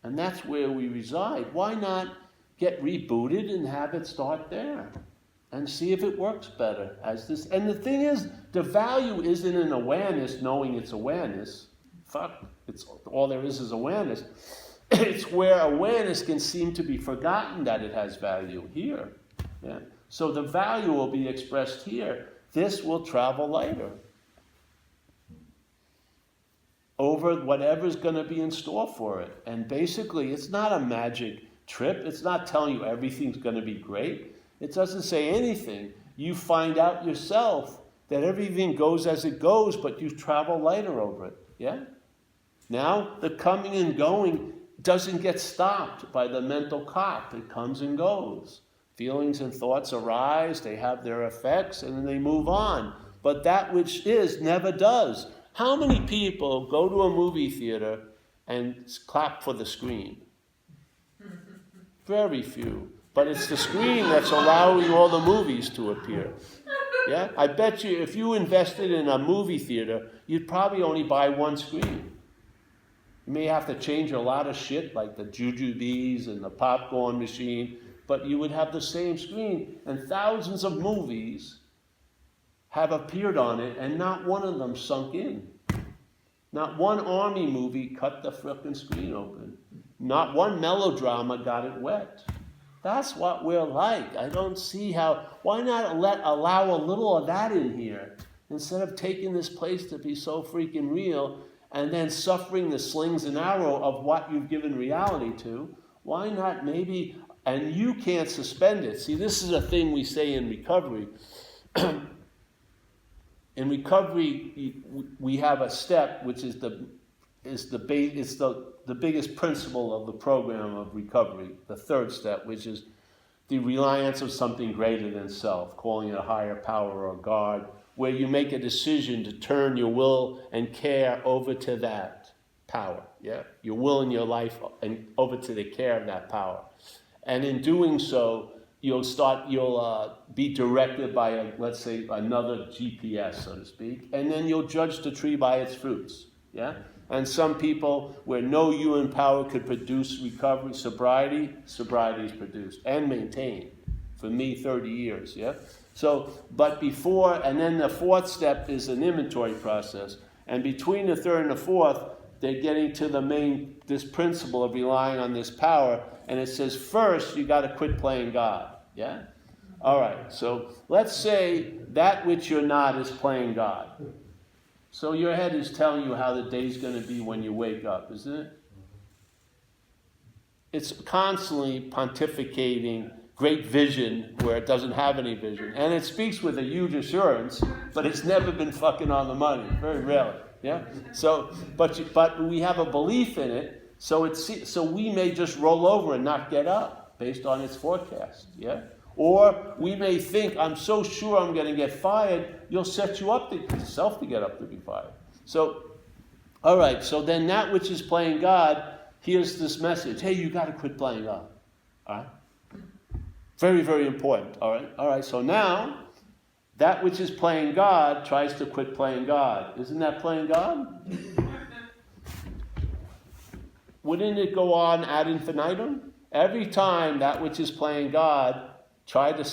And that's where we reside. Why not get rebooted and have it start there? And see if it works better as this. And the thing is, the value isn't in awareness, knowing it's awareness. Fuck, it's all there is awareness. It's where awareness can seem to be forgotten that it has value here. Yeah. So the value will be expressed here. This will travel later over whatever's going to be in store for it. And basically, it's not a magic trip. It's not telling you everything's going to be great. It doesn't say anything. You find out yourself that everything goes as it goes, but you travel lighter over it. Yeah? Now, the coming and going doesn't get stopped by the mental clock. It comes and goes. Feelings and thoughts arise, they have their effects, and then they move on. But that which is never does. How many people go to a movie theater and clap for the screen? Very few. But it's the screen that's allowing all the movies to appear. Yeah? I bet you if you invested in a movie theater, you'd probably only buy one screen. You may have to change a lot of shit like the jujubes and the popcorn machine, but you would have the same screen. And thousands of movies have appeared on it, and not one of them sunk in. Not one army movie cut the frickin' screen open. Not one melodrama got it wet. That's what we're like. I don't see how. Why not allow a little of that in here instead of taking this place to be so freaking real and then suffering the slings and arrow of what you've given reality to? Why not maybe? And you can't suspend it. See, this is a thing we say in recovery. In recovery, we have a step which is the biggest principle of the program of recovery, the third step, which is the reliance of something greater than self, calling it a higher power or God, where you make a decision to turn your will and care over to that power, yeah? Your will and your life and over to the care of that power. And in doing so, you'll be directed by, let's say, another GPS, so to speak, and then you'll judge the tree by its fruits, yeah? And some people, where no human power could produce recovery, sobriety is produced and maintained. For me, 30 years, yeah? So, but before, and then the fourth step is an inventory process. And between the third and the fourth, they're getting to this principle of relying on this power. And it says, first, you got to quit playing God, yeah? All right, so let's say that which you're not is playing God. So your head is telling you how the day's going to be when you wake up, isn't it? It's constantly pontificating great vision where it doesn't have any vision. And it speaks with a huge assurance, but it's never been fucking on the money, very rarely. Yeah? So, but we have a belief in it, so we may just roll over and not get up based on its forecast. Yeah? Or we may think, I'm so sure I'm going to get fired, you'll set you up yourself to get up to be fired. So, all right, so then that which is playing God, here's this message. Hey, you got to quit playing God. All right? Very, very important. All right, so now, that which is playing God tries to quit playing God. Isn't that playing God? Wouldn't it go on ad infinitum? Every time that which is playing God try to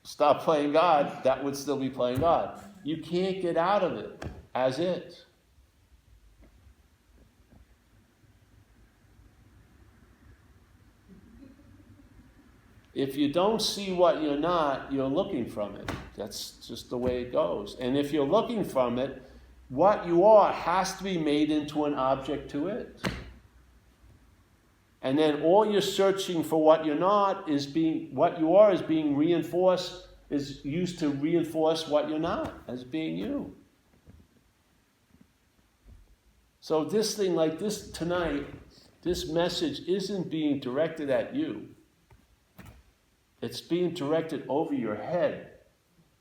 stop playing God, that would still be playing God. You can't get out of it as it. If you don't see what you're not, you're looking from it. That's just the way it goes. And if you're looking from it, what you are has to be made into an object to it. And then all you're searching for what you're not is what you are is being reinforced, is used to reinforce what you're not as being you. So this thing like this tonight, this message isn't being directed at you. It's being directed over your head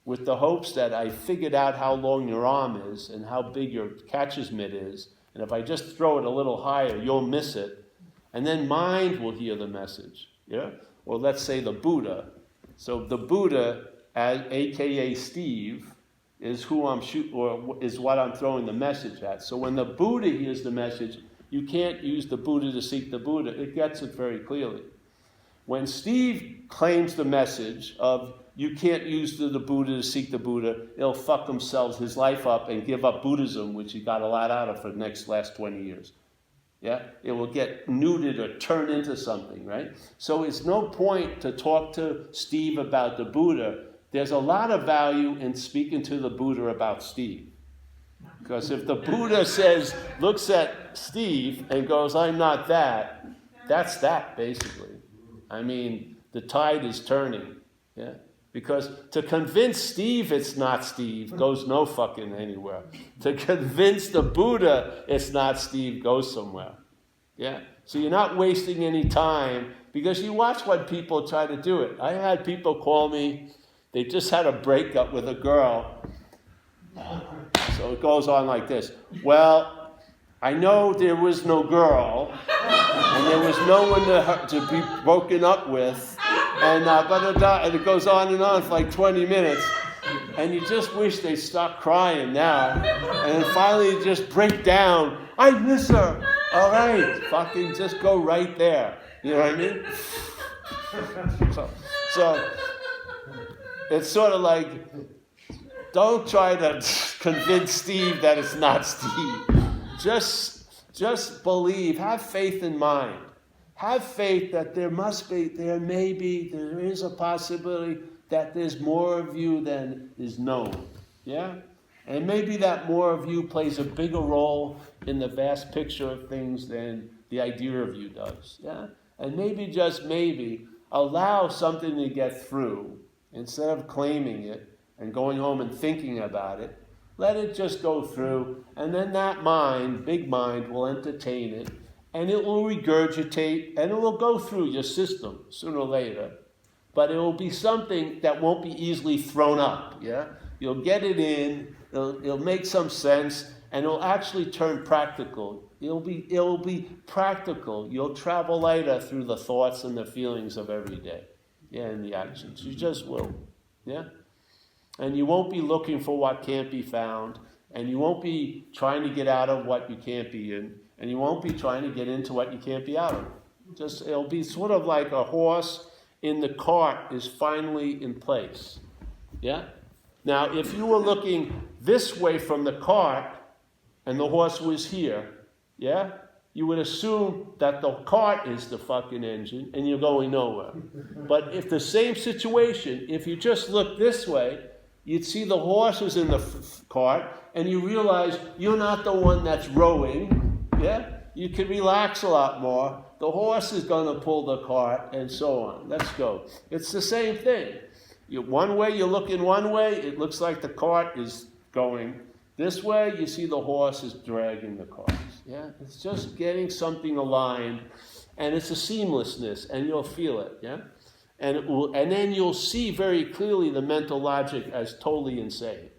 with the hopes that I figured out how long your arm is and how big your catcher's mitt is. And if I just throw it a little higher, you'll miss it. And then mind will hear the message. Yeah? Or let's say the Buddha. So the Buddha, aka Steve, is who I'm shooting, or is what I'm throwing the message at. So when the Buddha hears the message, you can't use the Buddha to seek the Buddha. It gets it very clearly. When Steve claims the message of you can't use the Buddha to seek the Buddha, he'll fuck his life up and give up Buddhism, which he got a lot out of for the last 20 years. Yeah, it will get neutered or turned into something, right? So it's no point to talk to Steve about the Buddha. There's a lot of value in speaking to the Buddha about Steve. Because if the Buddha looks at Steve and goes, I'm not that, that's that, basically. I mean, the tide is turning, yeah? Because to convince Steve it's not Steve goes no fucking anywhere. To convince the Buddha it's not Steve goes somewhere. Yeah? So you're not wasting any time because you watch when people try to do it. I had people call me, they just had a breakup with a girl. So it goes on like this. Well, I know there was no girl and there was no one to be broken up with. And and it goes on for like 20 minutes. And you just wish they'd stop crying now. And then finally you just break down. I miss her. All right. Fucking just go right there. You know what I mean? So it's sort of like, don't try to convince Steve that it's not Steve. Just believe. Have faith in mind. Have faith that there is a possibility that there's more of you than is known. Yeah? And maybe that more of you plays a bigger role in the vast picture of things than the idea of you does. Yeah? And maybe, just maybe, allow something to get through instead of claiming it and going home and thinking about it. Let it just go through, and then that mind, big mind, will entertain it. And it will regurgitate, and it will go through your system sooner or later. But it will be something that won't be easily thrown up, yeah? You'll get it in, it'll make some sense, and it'll actually turn practical. It'll be practical. You'll travel lighter through the thoughts and the feelings of every day, yeah, and the actions. You just will, yeah? And you won't be looking for what can't be found, and you won't be trying to get out of what you can't be in. And you won't be trying to get into what you can't be out of. It'll be sort of like a horse in the cart is finally in place. Yeah? Now, if you were looking this way from the cart and the horse was here, yeah? You would assume that the cart is the fucking engine and you're going nowhere. But if the same situation, if you just look this way, you'd see the horse is in the cart and you realize you're not the one that's rowing. Yeah, you can relax a lot more. The horse is going to pull the cart, and so on. Let's go. It's the same thing. One way, you're looking one way, it looks like the cart is going this way. You see the horse is dragging the cart. Yeah, it's just getting something aligned, and it's a seamlessness, and you'll feel it. Yeah, and then you'll see very clearly the mental logic as totally insane.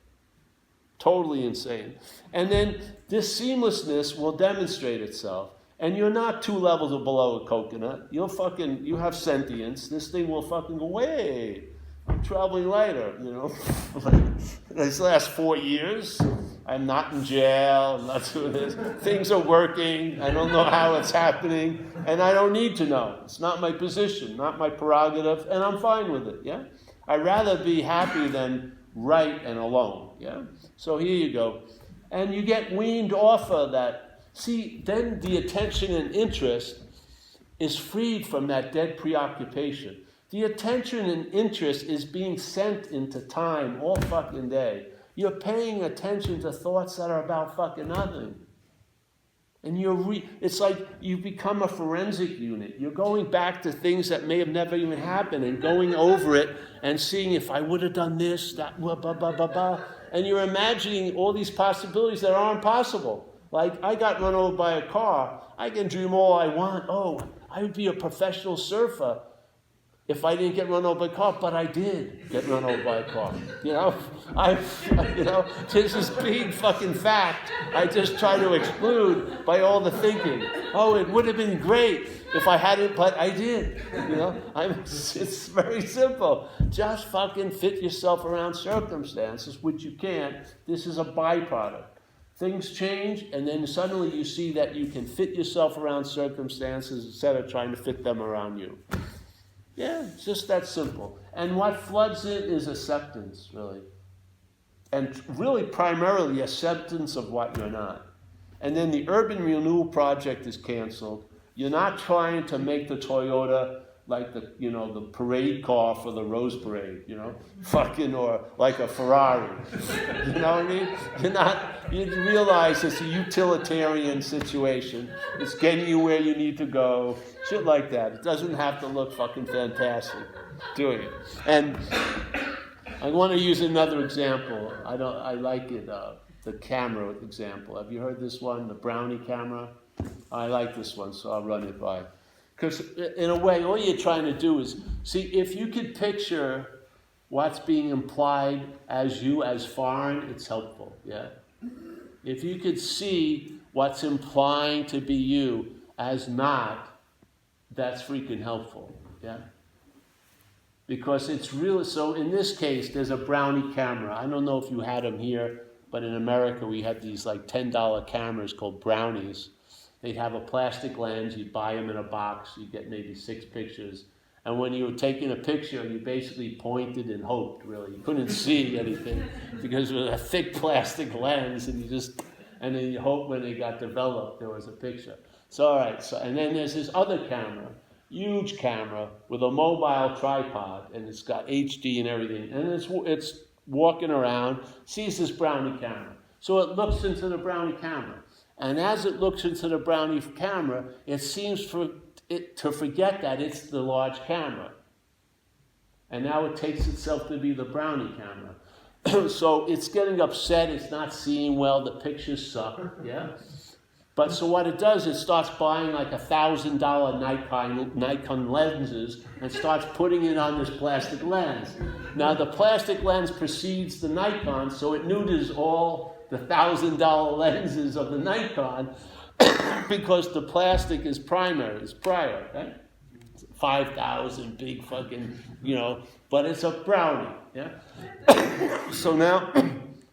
Totally insane. And then this seamlessness will demonstrate itself. And you're not 2 levels below a coconut. You have sentience. This thing will fucking go, wait, I'm traveling lighter, you know. Like, these last 4 years, I'm not in jail, I'm not doing this. Things are working. I don't know how it's happening. And I don't need to know. It's not my position, not my prerogative. And I'm fine with it, yeah? I'd rather be happy than right and alone, yeah? So here you go. And you get weaned off of that. See, then the attention and interest is freed from that dead preoccupation. The attention and interest is being sent into time all fucking day. You're paying attention to thoughts that are about fucking nothing. And it's like you become a forensic unit. You're going back to things that may have never even happened and going over it and seeing if I would have done this, that, blah, blah, blah, blah, blah. And you're imagining all these possibilities that aren't possible. Like, I got run over by a car. I can dream all I want. Oh, I would be a professional surfer if I didn't get run over by a car, but I did get run over by a car. There's this big fucking fact I just try to exclude by all the thinking. Oh, it would have been great if I hadn't, but I did. It's very simple. Just fucking fit yourself around circumstances, which you can't. This is a byproduct. Things change, and then suddenly you see that you can fit yourself around circumstances instead of trying to fit them around you. Yeah, it's just that simple. And what floods it is acceptance, really. And really primarily acceptance of what you're not. And then the urban renewal project is canceled. You're not trying to make the Toyota like the parade car for the Rose Parade, or like a Ferrari. You know what I mean? You realize it's a utilitarian situation. It's getting you where you need to go. Shit like that. It doesn't have to look fucking fantastic doing it. And I want to use another example. I like it, the camera example. Have you heard this one, the Brownie camera? I like this one, so I'll run it by. Because in a way, all you're trying to do is, see, if you could picture what's being implied as you as foreign, it's helpful, yeah? If you could see what's implying to be you as not, that's freaking helpful, yeah? Because it's really, so in this case, there's a Brownie camera. I don't know if you had them here, but in America we had these like $10 cameras called Brownies. They'd have a plastic lens, you'd buy them in a box, you'd get maybe 6 pictures. And when you were taking a picture, you basically pointed and hoped, really. You couldn't see anything because it was a thick plastic lens, and then you hope when they got developed, there was a picture. So, all right, and then there's this other camera, huge camera with a mobile tripod, and it's got HD and everything. And it's walking around, sees this Brownie camera. So it looks into the Brownie camera. And as it looks into the Brownie camera, it seems to forget that it's the large camera. And now it takes itself to be the Brownie camera. So it's getting upset, it's not seeing well, the pictures suck, yeah? But so what it does, it starts buying like $1,000 Nikon lenses and starts putting it on this plastic lens. Now the plastic lens precedes the Nikon, so it neuters all the $1,000 lenses of the Nikon because the plastic is primary, it's prior, right? 5,000 big fucking, but it's a Brownie, yeah? So now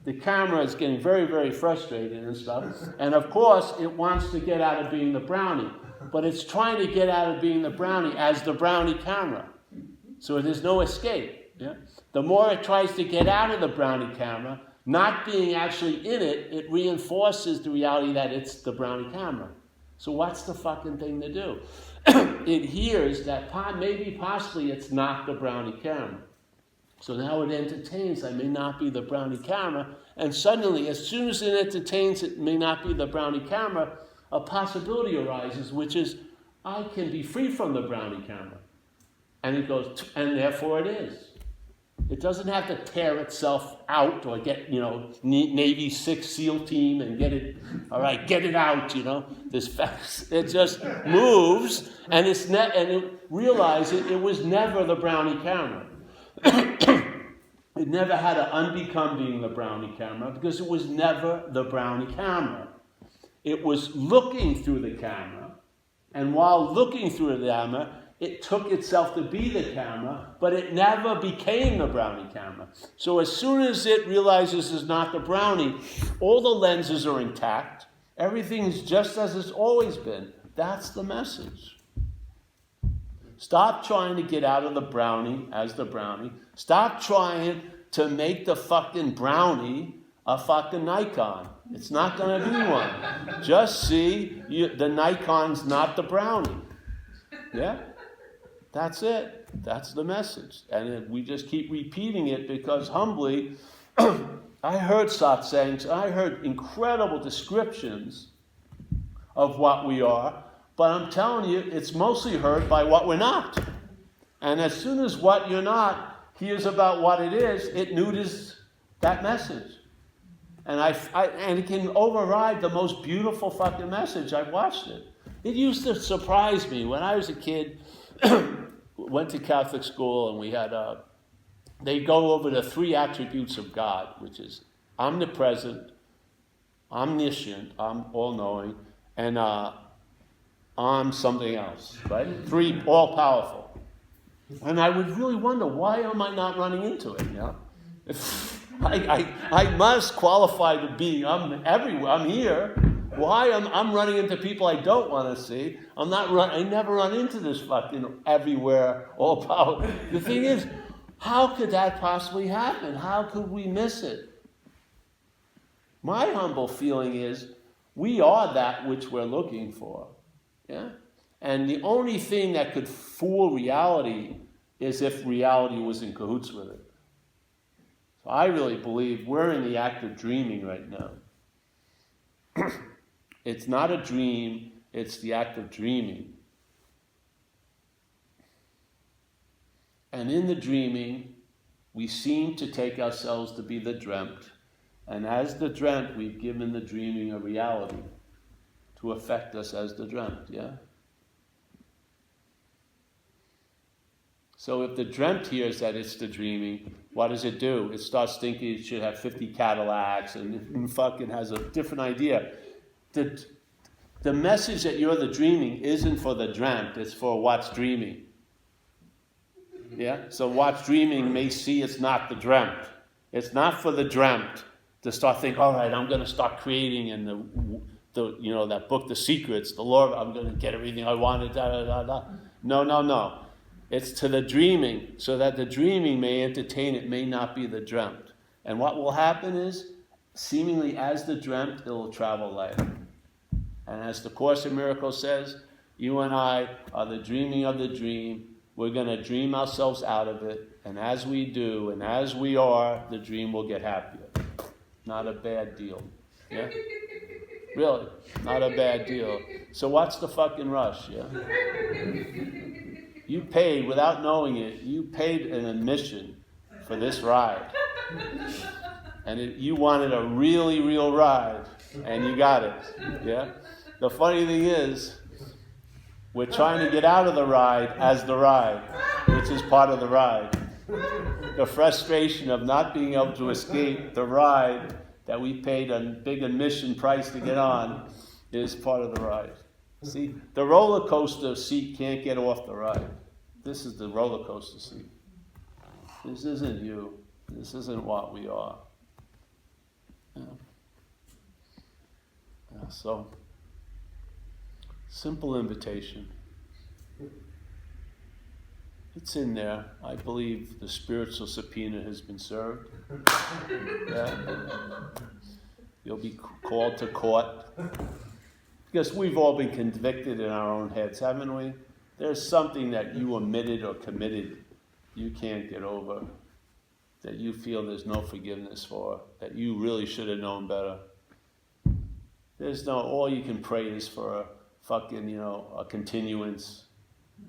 the camera is getting very, very frustrated and stuff, and of course it wants to get out of being the Brownie, but it's trying to get out of being the Brownie as the Brownie camera. So there's no escape, yeah? The more it tries to get out of the Brownie camera, not being actually in it, it reinforces the reality that it's the Brownie camera. So what's the fucking thing to do? It hears that possibly it's not the Brownie camera. So now it entertains that may not be the Brownie camera, and suddenly, as soon as it entertains it may not be the Brownie camera, a possibility arises, which is, I can be free from the Brownie camera. And it goes, and therefore it is. It doesn't have to tear itself out or get, Navy 6 SEAL team and get it out, it just moves, and it realizes it was never the Brownie camera. It never had to unbecome being the Brownie camera because it was never the Brownie camera. It was looking through the camera, and while looking through the camera, it took itself to be the camera, but it never became the Brownie camera. So as soon as it realizes it's not the Brownie, all the lenses are intact. Everything's just as it's always been. That's the message. Stop trying to get out of the Brownie as the Brownie. Stop trying to make the fucking Brownie a fucking Nikon. It's not going to be one. Just see the Nikon's not the Brownie. Yeah? That's it. That's the message. And we just keep repeating it because humbly, I heard satsangs, I heard incredible descriptions of what we are, but I'm telling you, it's mostly heard by what we're not. And as soon as what you're not hears about what it is, it neuters that message. And and it can override the most beautiful fucking message. I've watched it. It used to surprise me when I was a kid. Went to Catholic school, and we had they go over the 3 attributes of God, which is omnipresent, omniscient, all-knowing, and I'm something else, right? 3 all-powerful. And I would really wonder, why am I not running into it? You know? I must qualify to be. I'm everywhere. I'm here. Why I'm running into people I don't want to see? I never run into this fucking everywhere, all power. The thing is, how could that possibly happen? How could we miss it? My humble feeling is, we are that which we're looking for. Yeah? And the only thing that could fool reality is if reality was in cahoots with it. So I really believe we're in the act of dreaming right now. It's not a dream, it's the act of dreaming. And in the dreaming, we seem to take ourselves to be the dreamt. And as the dreamt, we've given the dreaming a reality to affect us as the dreamt, yeah? So if the dreamt hears that it's the dreaming, what does it do? It starts thinking it should have 50 Cadillacs and fucking has a different idea. The message that you're the dreaming isn't for the dreamt, it's for what's dreaming. Yeah? So what's dreaming may see it's not the dreamt. It's not for the dreamt to start thinking, all right, I'm going to start creating in the that book, The Secrets, the Lord, I'm going to get everything I wanted, No. It's to the dreaming, so that the dreaming may entertain, it may not be the dreamt. And what will happen is, seemingly as the dreamt, it will travel lighter. And as the Course in Miracles says, you and I are the dreaming of the dream. We're going to dream ourselves out of it. And as we do, and as we are, the dream will get happier. Not a bad deal. Yeah? Really, not a bad deal. So what's the fucking rush, yeah? You paid, without knowing it, you paid an admission for this ride. And you wanted a really real ride, and you got it, yeah? The funny thing is, we're trying to get out of the ride as the ride, which is part of the ride. The frustration of not being able to escape the ride that we paid a big admission price to get on is part of the ride. See, the roller coaster seat can't get off the ride. This is the roller coaster seat. This isn't you. This isn't what we are. Yeah. So, simple invitation. It's in there. I believe the spiritual subpoena has been served. Yeah. You'll be called to court. Because we've all been convicted in our own heads, haven't we? There's something that you omitted or committed you can't get over, that you feel there's no forgiveness for, that you really should have known better. All you can pray is for a fucking, a continuance.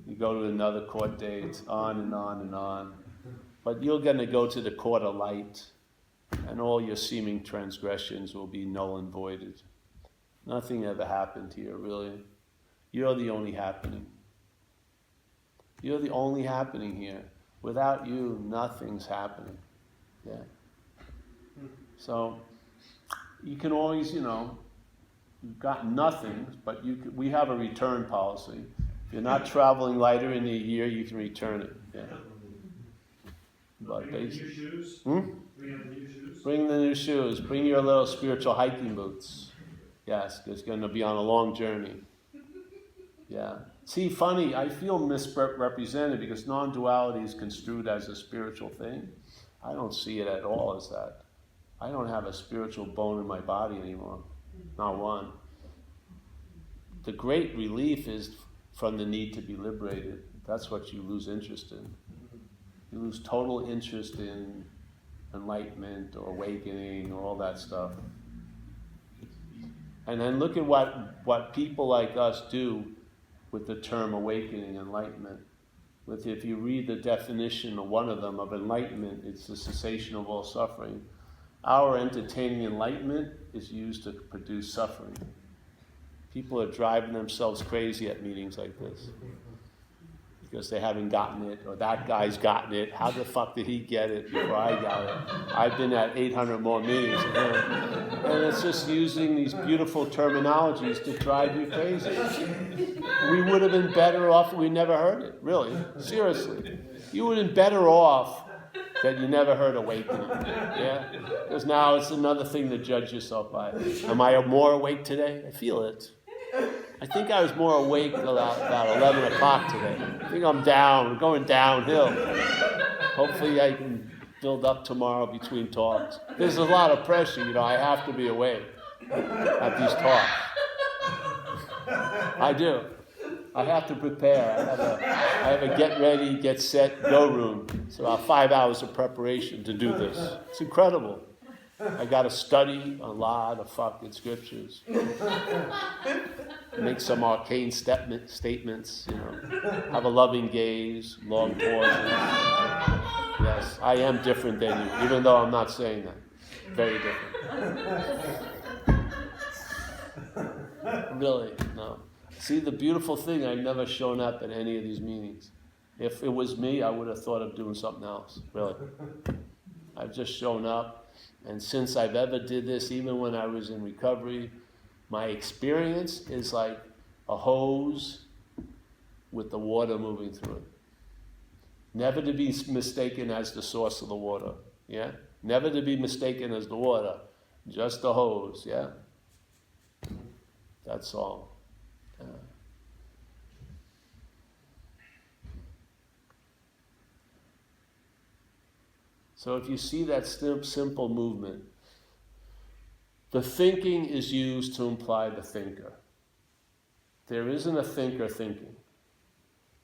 You go to another court date, on and on and on. But you're going to go to the court of light, and all your seeming transgressions will be null and voided. Nothing ever happened here, really. You're the only happening. You're the only happening here. Without you, nothing's happening. Yeah. So, you can always, you've got nothing, but we have a return policy. If you're not traveling lighter in a year, you can return it. Yeah. But bring the new shoes. Bring the new shoes. Bring the new shoes. Bring your little spiritual hiking boots. Yes, because it's going to be on a long journey. Yeah. See, funny, I feel misrepresented because non-duality is construed as a spiritual thing. I don't see it at all as that. I don't have a spiritual bone in my body anymore. Not one. The great relief is from the need to be liberated. That's what you lose interest in. You lose total interest in enlightenment or awakening or all that stuff. And then look at what people like us do with the term awakening, enlightenment. If you read the definition of one of them of enlightenment, it's the cessation of all suffering. Our entertaining enlightenment is used to produce suffering. People are driving themselves crazy at meetings like this because they haven't gotten it, or that guy's gotten it. How the fuck did he get it before I got it? I've been at 800 more meetings. And it's just using these beautiful terminologies to drive you crazy. We would have been better off if we never heard it, really. Seriously. You would have been better off that you never heard awakening. Yeah? Because now it's another thing to judge yourself by. Am I more awake today? I feel it. I think I was more awake about 11 o'clock today. I think I'm down, going downhill. Hopefully I can build up tomorrow between talks. There's a lot of pressure, I have to be awake at these talks. I do. I have to prepare. I have a get ready, get set, go room. It's about 5 hours of preparation to do this. It's incredible. I got to study a lot of fucking scriptures. Make some arcane statements, Have a loving gaze, long pauses. Yes, I am different than you, even though I'm not saying that. Very different. Really, no. See, the beautiful thing, I've never shown up at any of these meetings. If it was me, I would have thought of doing something else, really. I've just shown up. And since I've ever did this, even when I was in recovery, my experience is like a hose with the water moving through it. Never to be mistaken as the source of the water, yeah? Never to be mistaken as the water, just the hose, yeah? That's all. Yeah. So if you see that simple movement, the thinking is used to imply the thinker. There isn't a thinker thinking.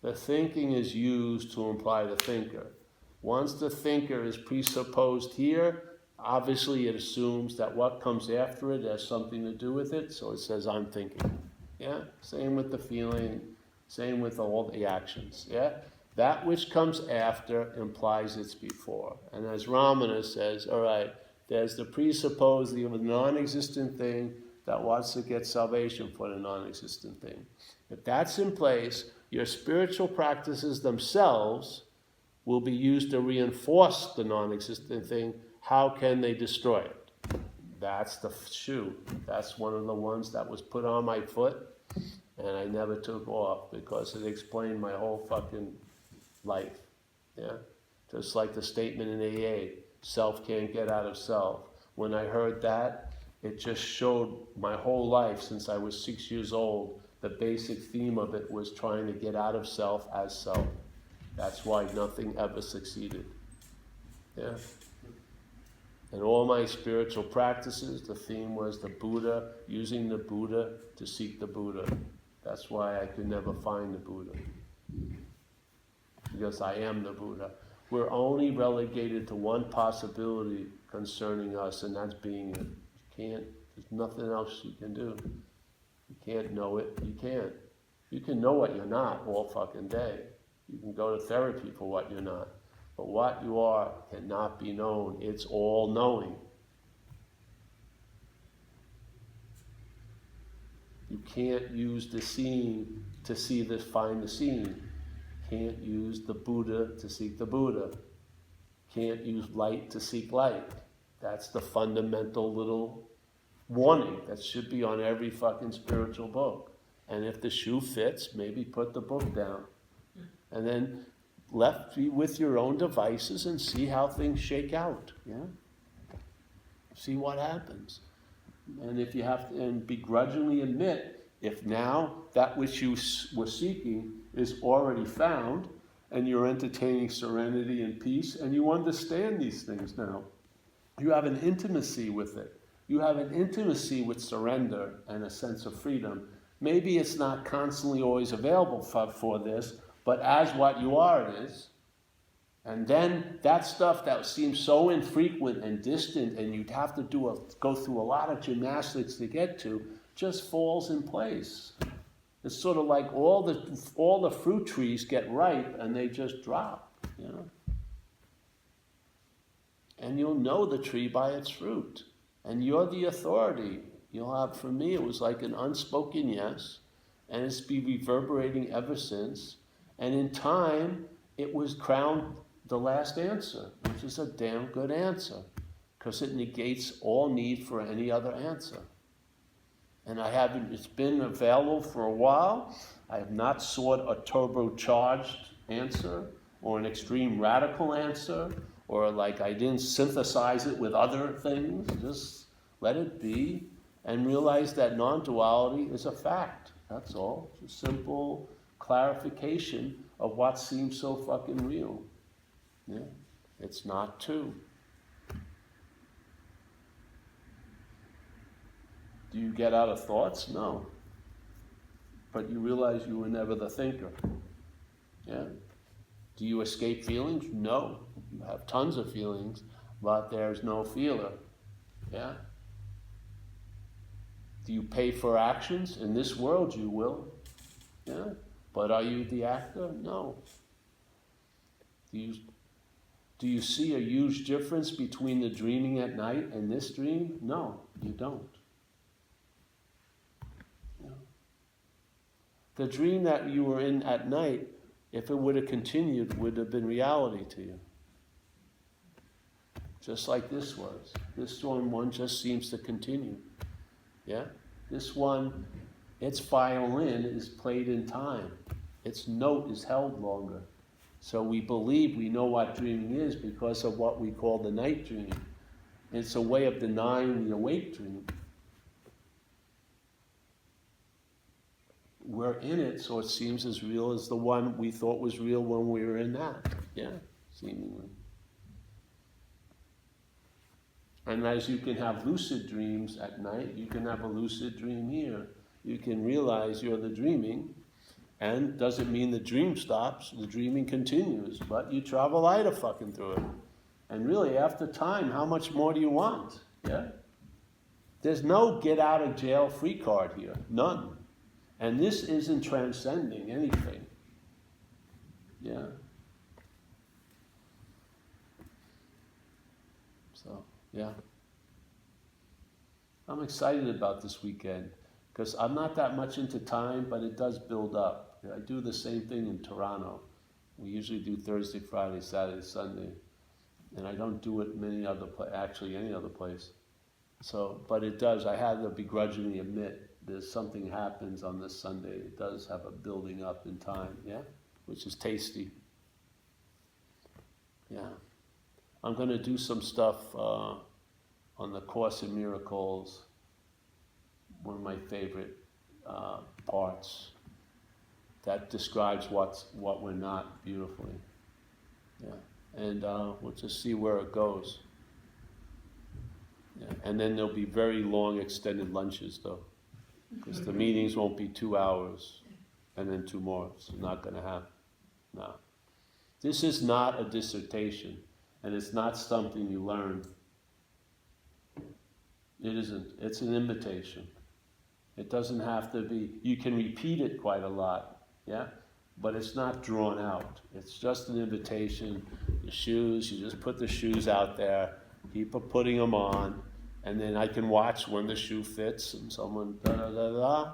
The thinking is used to imply the thinker. Once the thinker is presupposed here, obviously it assumes that what comes after it has something to do with it, so it says, I'm thinking. Yeah? Same with the feeling, same with all the actions. Yeah? That which comes after implies it's before. And as Ramana says, all right, there's the presupposing of a non-existent thing that wants to get salvation for the non-existent thing. If that's in place, your spiritual practices themselves will be used to reinforce the non-existent thing. How can they destroy it? That's the shoe. That's one of the ones that was put on my foot, and I never took off because it explained my whole fucking life. Yeah? Just like the statement in AA, self can't get out of self. When I heard that, it just showed my whole life since I was 6 years old. The basic theme of it was trying to get out of self as self. That's why nothing ever succeeded. Yeah? And all my spiritual practices, the theme was the Buddha, using the Buddha to seek the Buddha. That's why I could never find the Buddha. Because I am the Buddha. We're only relegated to one possibility concerning us, and that's being it. You can't, there's nothing else you can do. You can't know it, you can't. You can know what you're not all fucking day. You can go to therapy for what you're not. But what you are cannot be known. It's all knowing. You can't use the scene to see this, find the scene. Can't use the Buddha to seek the Buddha. Can't use light to seek light. That's the fundamental little warning that should be on every fucking spiritual book. And if the shoe fits, maybe put the book down. And then left with your own devices and see how things shake out. Yeah? See what happens. And if you have to, and begrudgingly admit, if now that which you were seeking is already found, and you're entertaining serenity and peace, and you understand these things now. You have an intimacy with it. You have an intimacy with surrender and a sense of freedom. Maybe it's not constantly always available for this, but as what you are it is. And then that stuff that seems so infrequent and distant, and you'd have to go through a lot of gymnastics to get to, just falls in place. It's sort of like all the fruit trees get ripe and they just drop, you know. And you'll know the tree by its fruit, and you're the authority. You'll have, for me, it was like an unspoken yes, and it's been reverberating ever since. And in time, it was crowned the last answer, which is a damn good answer, because it negates all need for any other answer. And it's been available for a while. I have not sought a turbocharged answer, or an extreme radical answer, or like I didn't synthesize it with other things. Just let it be, and realize that non-duality is a fact. That's all. It's a simple clarification of what seems so fucking real. Yeah, it's not two. Do you get out of thoughts? No. But you realize you were never the thinker. Yeah. Do you escape feelings? No. You have tons of feelings, but there's no feeler. Yeah. Do you pay for actions? In this world you will. Yeah. But are you the actor? No. Do you see a huge difference between the dreaming at night and this dream? No, you don't. No. The dream that you were in at night, if it would have continued, would have been reality to you. Just like this was. This one just seems to continue. Yeah? This one, its violin is played in time. Its note is held longer. So we believe we know what dreaming is because of what we call the night dream. It's a way of denying the awake dream. We're in it, so it seems as real as the one we thought was real when we were in that. Yeah, seemingly. And as you can have lucid dreams at night, you can have a lucid dream here. You can realize you're the dreaming, and doesn't mean the dream stops, the dreaming continues, but you travel lighter fucking through it. And really, after time, how much more do you want? Yeah? There's no get out of jail free card here, none. And this isn't transcending anything. Yeah. So, yeah. I'm excited about this weekend, because I'm not that much into time, but it does build up. I do the same thing in Toronto. We usually do Thursday, Friday, Saturday, Sunday. And I don't do it any other place. So, but it does, I have to begrudgingly admit, there's something happens on this Sunday. It does have a building up in time, yeah? Which is tasty. Yeah. I'm going to do some stuff on the Course in Miracles, one of my favorite parts that describes what we're not beautifully. Yeah. And we'll just see where it goes. Yeah. And then there'll be very long extended lunches though, because the meetings won't be 2 hours and then 2 more. It's not going to happen. No. This is not a dissertation, and it's not something you learn. It isn't. It's an invitation. It doesn't have to be, you can repeat it quite a lot, yeah? But it's not drawn out. It's just an invitation. The shoes, you just put the shoes out there, keep putting them on, and then I can watch when the shoe fits and someone da-da-da-da,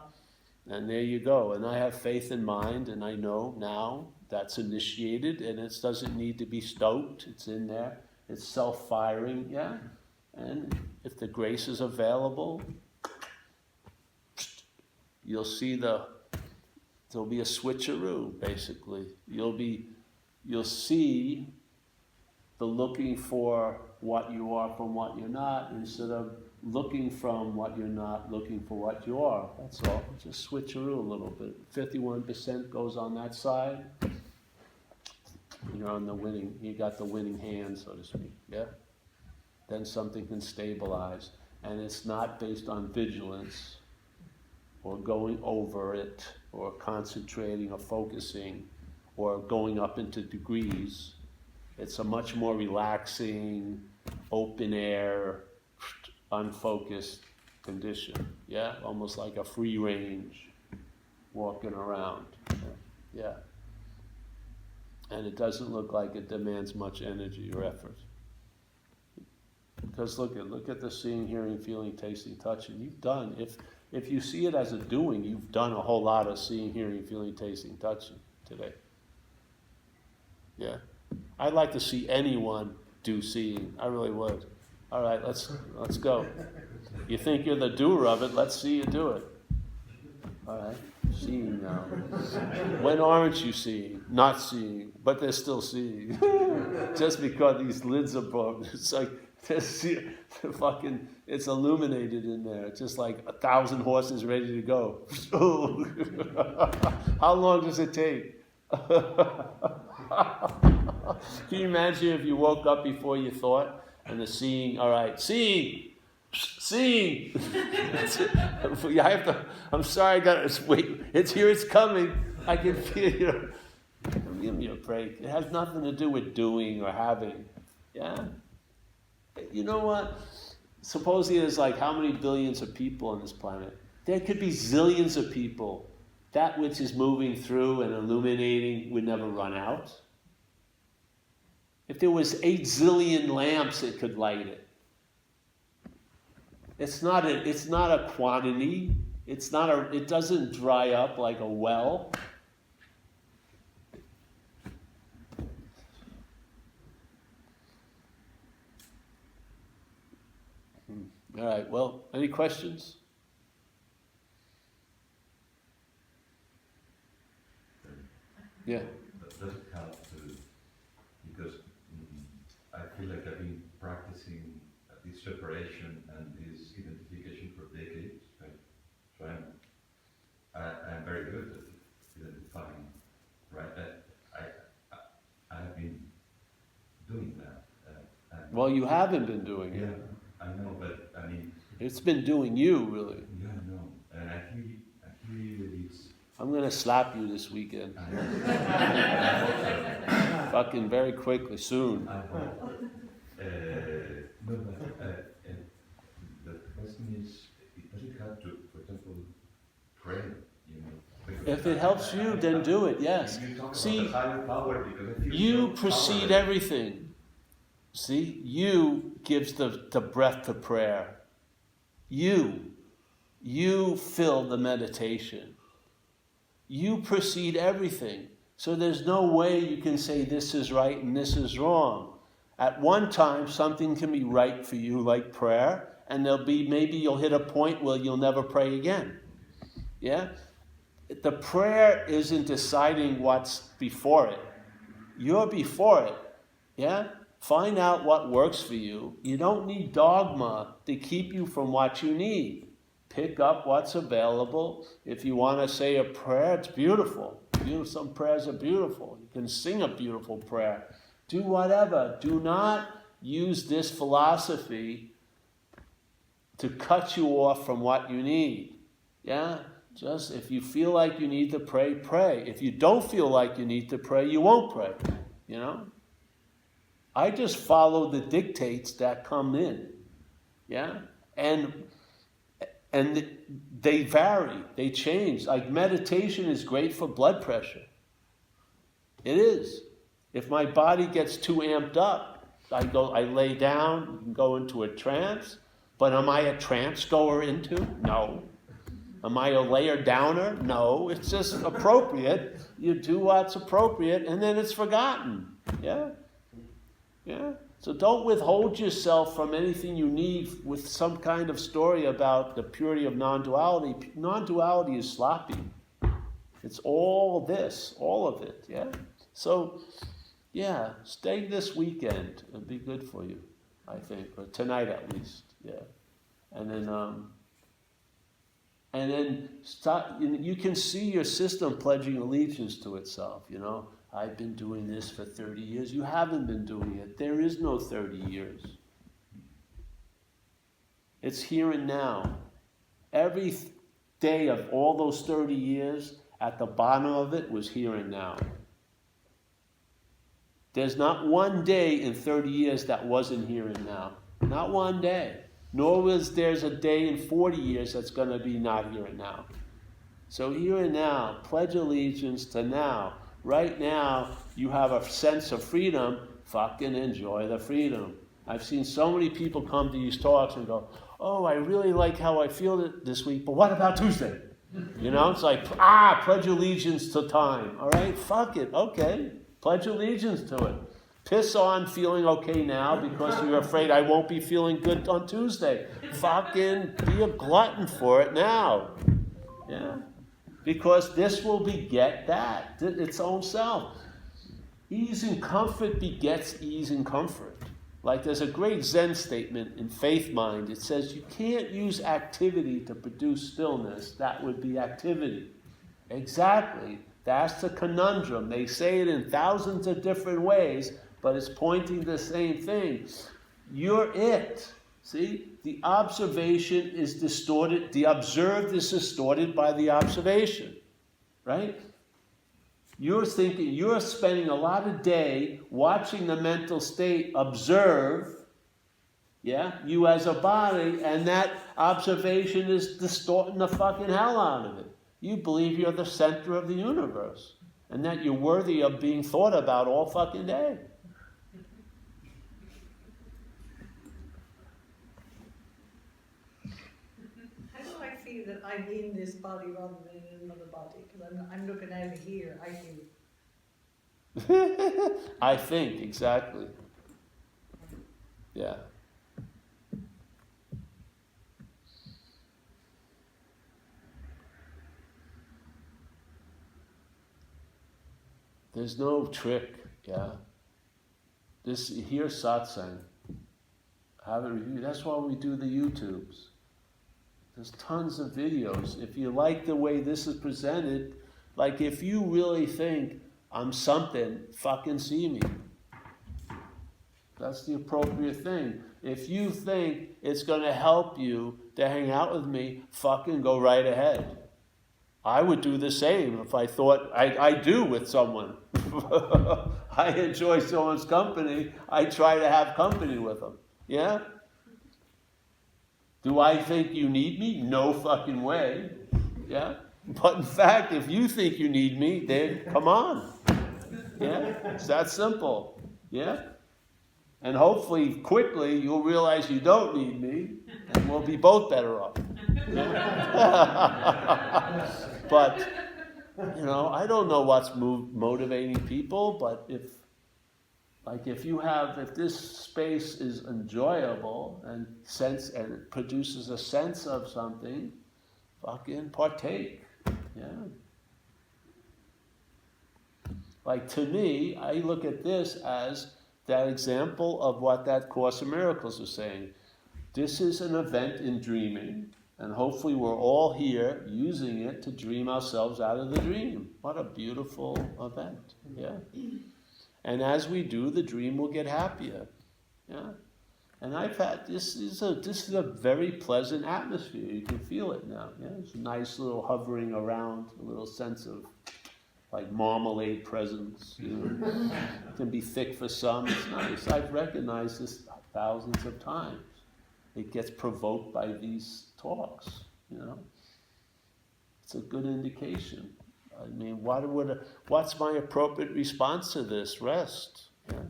and there you go. And I have faith in mind, and I know now that's initiated, and it doesn't need to be stoked. It's in there. It's self-firing, yeah? And if the grace is available, you'll see there'll be a switcheroo, basically. You'll see the looking for what you are from what you're not, instead of looking from what you're not, looking for what you are. That's all. Just switcheroo a little bit. 51% goes on that side. You're on the winning, you got the winning hand, so to speak, yeah? Then something can stabilize. And it's not based on vigilance, or going over it, or concentrating, or focusing, or going up into degrees. It's a much more relaxing, open air, unfocused condition. Yeah, almost like a free range walking around. Yeah. And it doesn't look like it demands much energy or effort. Because look at the seeing, hearing, feeling, tasting, touching. You've done, if you see it as a doing, you've done a whole lot of seeing, hearing, feeling, tasting, touching today. Yeah. I'd like to see anyone do seeing. I really would. All right, let's go. You think you're the doer of it, let's see you do it. All right, seeing now. When aren't you seeing? Not seeing, but they're still seeing. Just because these lids are broken, it's like, it's illuminated in there. It's just like 1,000 horses ready to go. How long does it take? Can you imagine if you woke up before you thought and the seeing, all right, seeing. I'm sorry, I got to wait. It's here, it's coming. I can feel you. Give me a break. It has nothing to do with doing or having. Yeah? You know what? Supposedly there's like how many billions of people on this planet? There could be zillions of people. That which is moving through and illuminating would never run out. If there was 8 zillion lamps, it could light it. It's not a quantity. It doesn't dry up like a well. All right, well, any questions? Yeah. Does it help to, because I feel like I've been practicing this separation and this identification for decades, right? So I'm very good at identifying, right? I have been doing that. Well, you haven't been doing it. Yeah, I know, but I mean... It's been doing you, really. Yeah, I know. And I feel that it's... I'm going to slap you this weekend. Fucking very quickly, soon. I hope. No, but the question is, does it help to, for example, pray? You know, If it helps you, then do it, yes. See, power, you precede everything. See, you gives the breath to prayer. You fill the meditation. You precede everything. So there's no way you can say this is right and this is wrong. At one time, something can be right for you, like prayer, and maybe you'll hit a point where you'll never pray again. Yeah? The prayer isn't deciding what's before it. You're before it. Yeah? Find out what works for you. You don't need dogma to keep you from what you need. Pick up what's available. If you want to say a prayer, it's beautiful. Some prayers are beautiful. You can sing a beautiful prayer. Do whatever. Do not use this philosophy to cut you off from what you need. Yeah? Just if you feel like you need to pray, pray. If you don't feel like you need to pray, you won't pray. You know? I just follow the dictates that come in. Yeah? And they vary, they change. Like meditation is great for blood pressure. It is. If my body gets too amped up, I lay down and go into a trance. But am I a trance goer into? No. Am I a layer downer? No. It's just appropriate. You do what's appropriate and then it's forgotten. Yeah? Yeah? So don't withhold yourself from anything you need with some kind of story about the purity of non-duality. Non-duality is sloppy. It's all this, all of it, yeah? So, yeah, stay this weekend. It'll be good for you, I think, or tonight at least, yeah. And then start, you can see your system pledging allegiance to itself, you know? I've been doing this for 30 years. You haven't been doing it. There is no 30 years. It's here and now. Every day of all those 30 years, at the bottom of it was here and now. There's not one day in 30 years that wasn't here and now. Not one day. Nor was there's a day in 40 years that's going to be not here and now. So here and now, pledge allegiance to now. Right now, you have a sense of freedom. Fucking enjoy the freedom. I've seen so many people come to these talks and go, oh, I really like how I feel this week, but what about Tuesday? You know, it's like, pledge allegiance to time. All right, fuck it, okay. Pledge allegiance to it. Piss on feeling okay now because you're afraid I won't be feeling good on Tuesday. Fucking be a glutton for it now. Yeah. Because this will beget that, its own self. Ease and comfort begets ease and comfort. Like there's a great Zen statement in Faith Mind. It says you can't use activity to produce stillness. That would be activity. Exactly. That's the conundrum. They say it in thousands of different ways, but it's pointing to the same thing. You're it. See? The observation is distorted. The observed is distorted by the observation. Right? You're thinking, you're spending a lot of day watching the mental state observe, yeah, you as a body, and that observation is distorting the fucking hell out of it. You believe you're the center of the universe, and that you're worthy of being thought about all fucking day. How do I feel that I'm in this body rather than in another body? Because I'm looking out of here, I feel. I think, exactly. Yeah. There's no trick, yeah. Here's satsang. Have it reviewed. That's why we do the YouTubes. There's tons of videos. If you like the way this is presented, like if you really think I'm something, fucking see me. That's the appropriate thing. If you think it's going to help you to hang out with me, fucking go right ahead. I would do the same if I thought, I do with someone. I enjoy someone's company. I try to have company with them. Yeah? Do I think you need me? No fucking way. Yeah? But in fact, if you think you need me, then come on. Yeah? It's that simple. Yeah? And hopefully, quickly, you'll realize you don't need me, and we'll be both better off. Yeah? But, I don't know what's motivating people, but if this space is enjoyable and it produces a sense of something, fucking partake. Yeah. Like to me, I look at this as that example of what that Course in Miracles is saying. This is an event in dreaming, and hopefully we're all here using it to dream ourselves out of the dream. What a beautiful event. Yeah. And as we do, the dream will get happier. Yeah. And I've had this is a very pleasant atmosphere. You can feel it now. Yeah. It's a nice little hovering around, a little sense of like marmalade presence. It can be thick for some. It's nice. I've recognized this thousands of times. It gets provoked by these talks. It's a good indication. I mean, what's my appropriate response to this? Rest. Yeah.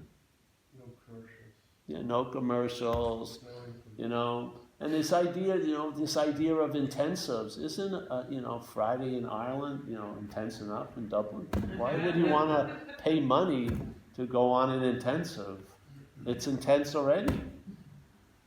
No commercials. Yeah, no commercials. And this idea of intensives isn't, Friday in Ireland, intense enough in Dublin. Why would you want to pay money to go on an intensive? It's intense already.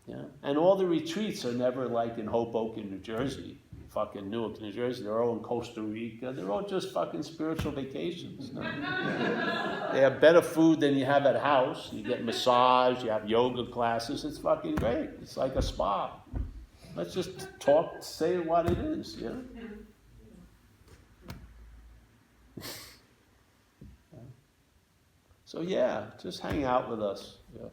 Yeah, and all the retreats are never like in Hoboken, New Jersey. Fucking Newark, New Jersey. They're all in Costa Rica. They're all just fucking spiritual vacations. No. They have better food than you have at house. You get massage. You have yoga classes. It's fucking great. It's like a spa. Let's just say what it is. Yeah. So just hang out with us. Yeah.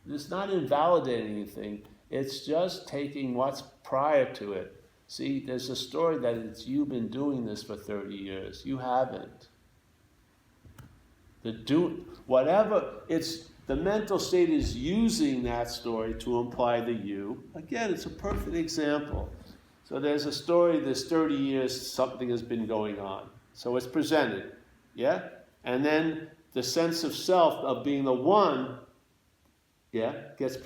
It's not invalidating anything. It's just taking what's prior to it. See, there's a story that you've been doing this for 30 years. You haven't. The mental state is using that story to imply the you. Again, it's a perfect example. So there's a story, there's 30 years, something has been going on. So it's presented, yeah? And then the sense of self, of being the one, yeah, gets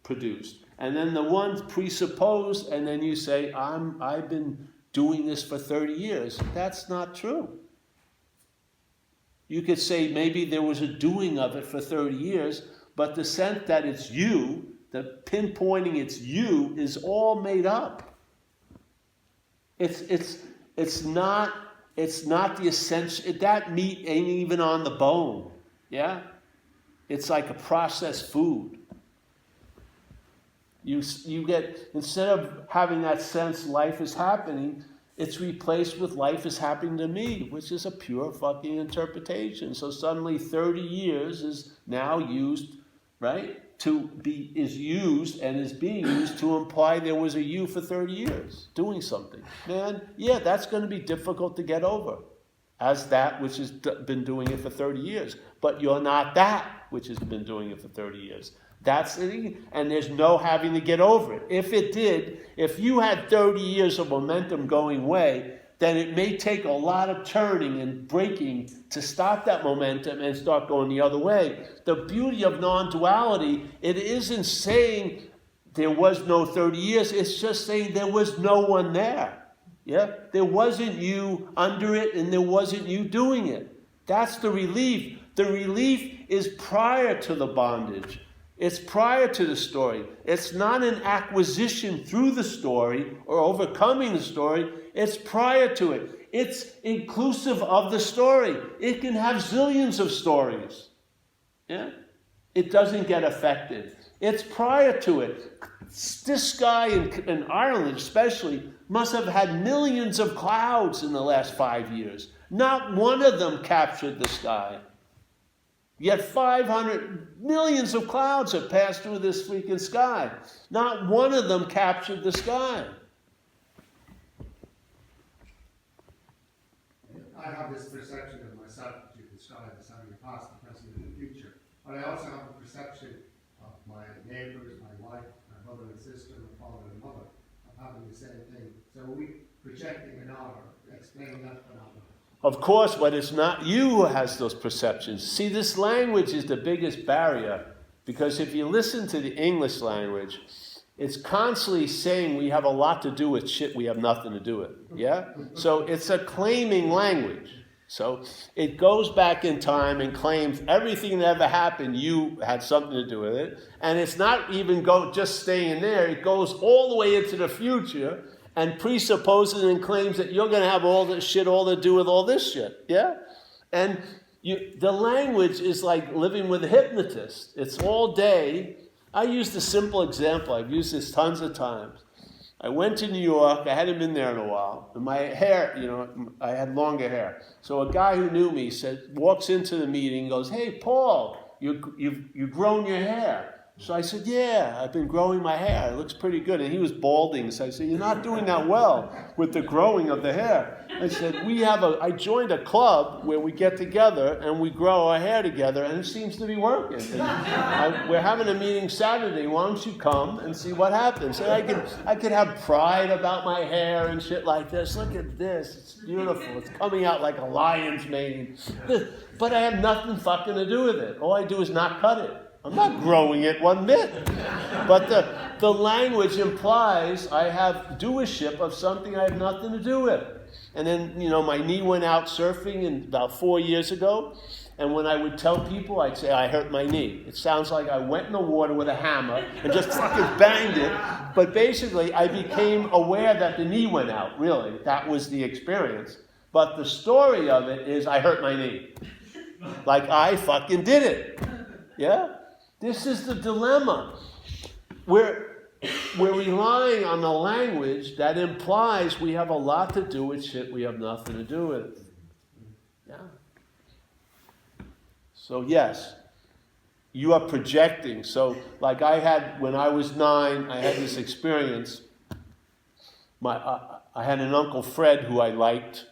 produced. And then the one's presupposed, and then you say, I've been doing this for 30 years. That's not true. You could say maybe there was a doing of it for 30 years, but the sense that it's you, the pinpointing it's you, is all made up. It's not the essential. That meat ain't even on the bone. Yeah, it's like a processed food. You get, instead of having that sense life is happening, it's replaced with life is happening to me, which is a pure fucking interpretation. So suddenly 30 years is now used, right? Is used and is being used to imply there was a you for 30 years doing something. Man, yeah, that's going to be difficult to get over as that which has been doing it for 30 years. But you're not that which has been doing it for 30 years. That's it, and there's no having to get over it. If you had 30 years of momentum going away, then it may take a lot of turning and breaking to stop that momentum and start going the other way. The beauty of non-duality, it isn't saying there was no 30 years, it's just saying there was no one there. Yeah? There wasn't you under it and there wasn't you doing it. That's the relief. The relief is prior to the bondage. It's prior to the story. It's not an acquisition through the story or overcoming the story. It's prior to it. It's inclusive of the story. It can have zillions of stories. Yeah? It doesn't get affected. It's prior to it. This guy in Ireland especially must have had millions of clouds in the last 5 years. Not one of them captured the sky. Yet 500 millions of clouds have passed through this freaking sky. Not one of them captured the sky. I have this perception of myself that you describe as having a past, a present, and a future. But I also have a perception of my neighbours, my wife, my brother and sister, my father and mother, of having the same thing. So are we projecting an hour, explaining that phenomenon? Of course, but it's not you who has those perceptions. See, this language is the biggest barrier, because if you listen to the English language, it's constantly saying we have a lot to do with shit we have nothing to do with. Yeah? So it's a claiming language. So it goes back in time and claims everything that ever happened, you had something to do with it. And it's not even just staying there. It goes all the way into the future and presupposes and claims that you're going to have all this shit all to do with all this shit. Yeah? And the language is like living with a hypnotist. It's all day. I used a simple example. I've used this tons of times. I went to New York. I hadn't been there in a while. And my hair, I had longer hair. So a guy who knew me walks into the meeting, goes, "Hey, Paul, you've grown your hair." So I said, "Yeah, I've been growing my hair. It looks pretty good." And he was balding. So I said, "You're not doing that well with the growing of the hair." I said, I joined a club where we get together and we grow our hair together, and it seems to be working. We're having a meeting Saturday. Why don't you come and see what happens? And I could have pride about my hair and shit like this. Look at this. It's beautiful. It's coming out like a lion's mane. But I have nothing fucking to do with it. All I do is not cut it. I'm not growing it one bit. But the language implies I have doership of something I have nothing to do with. And then, my knee went out surfing about 4 years ago. And when I would tell people, I'd say, I hurt my knee. It sounds like I went in the water with a hammer and just fucking banged it. But basically, I became aware that the knee went out, really. That was the experience. But the story of it is I hurt my knee. Like I fucking did it. Yeah? This is the dilemma. We're relying on the language that implies we have a lot to do with shit we have nothing to do with. Yeah. So yes, you are projecting. So like when I was 9, I had this experience. I had an Uncle Fred who I liked,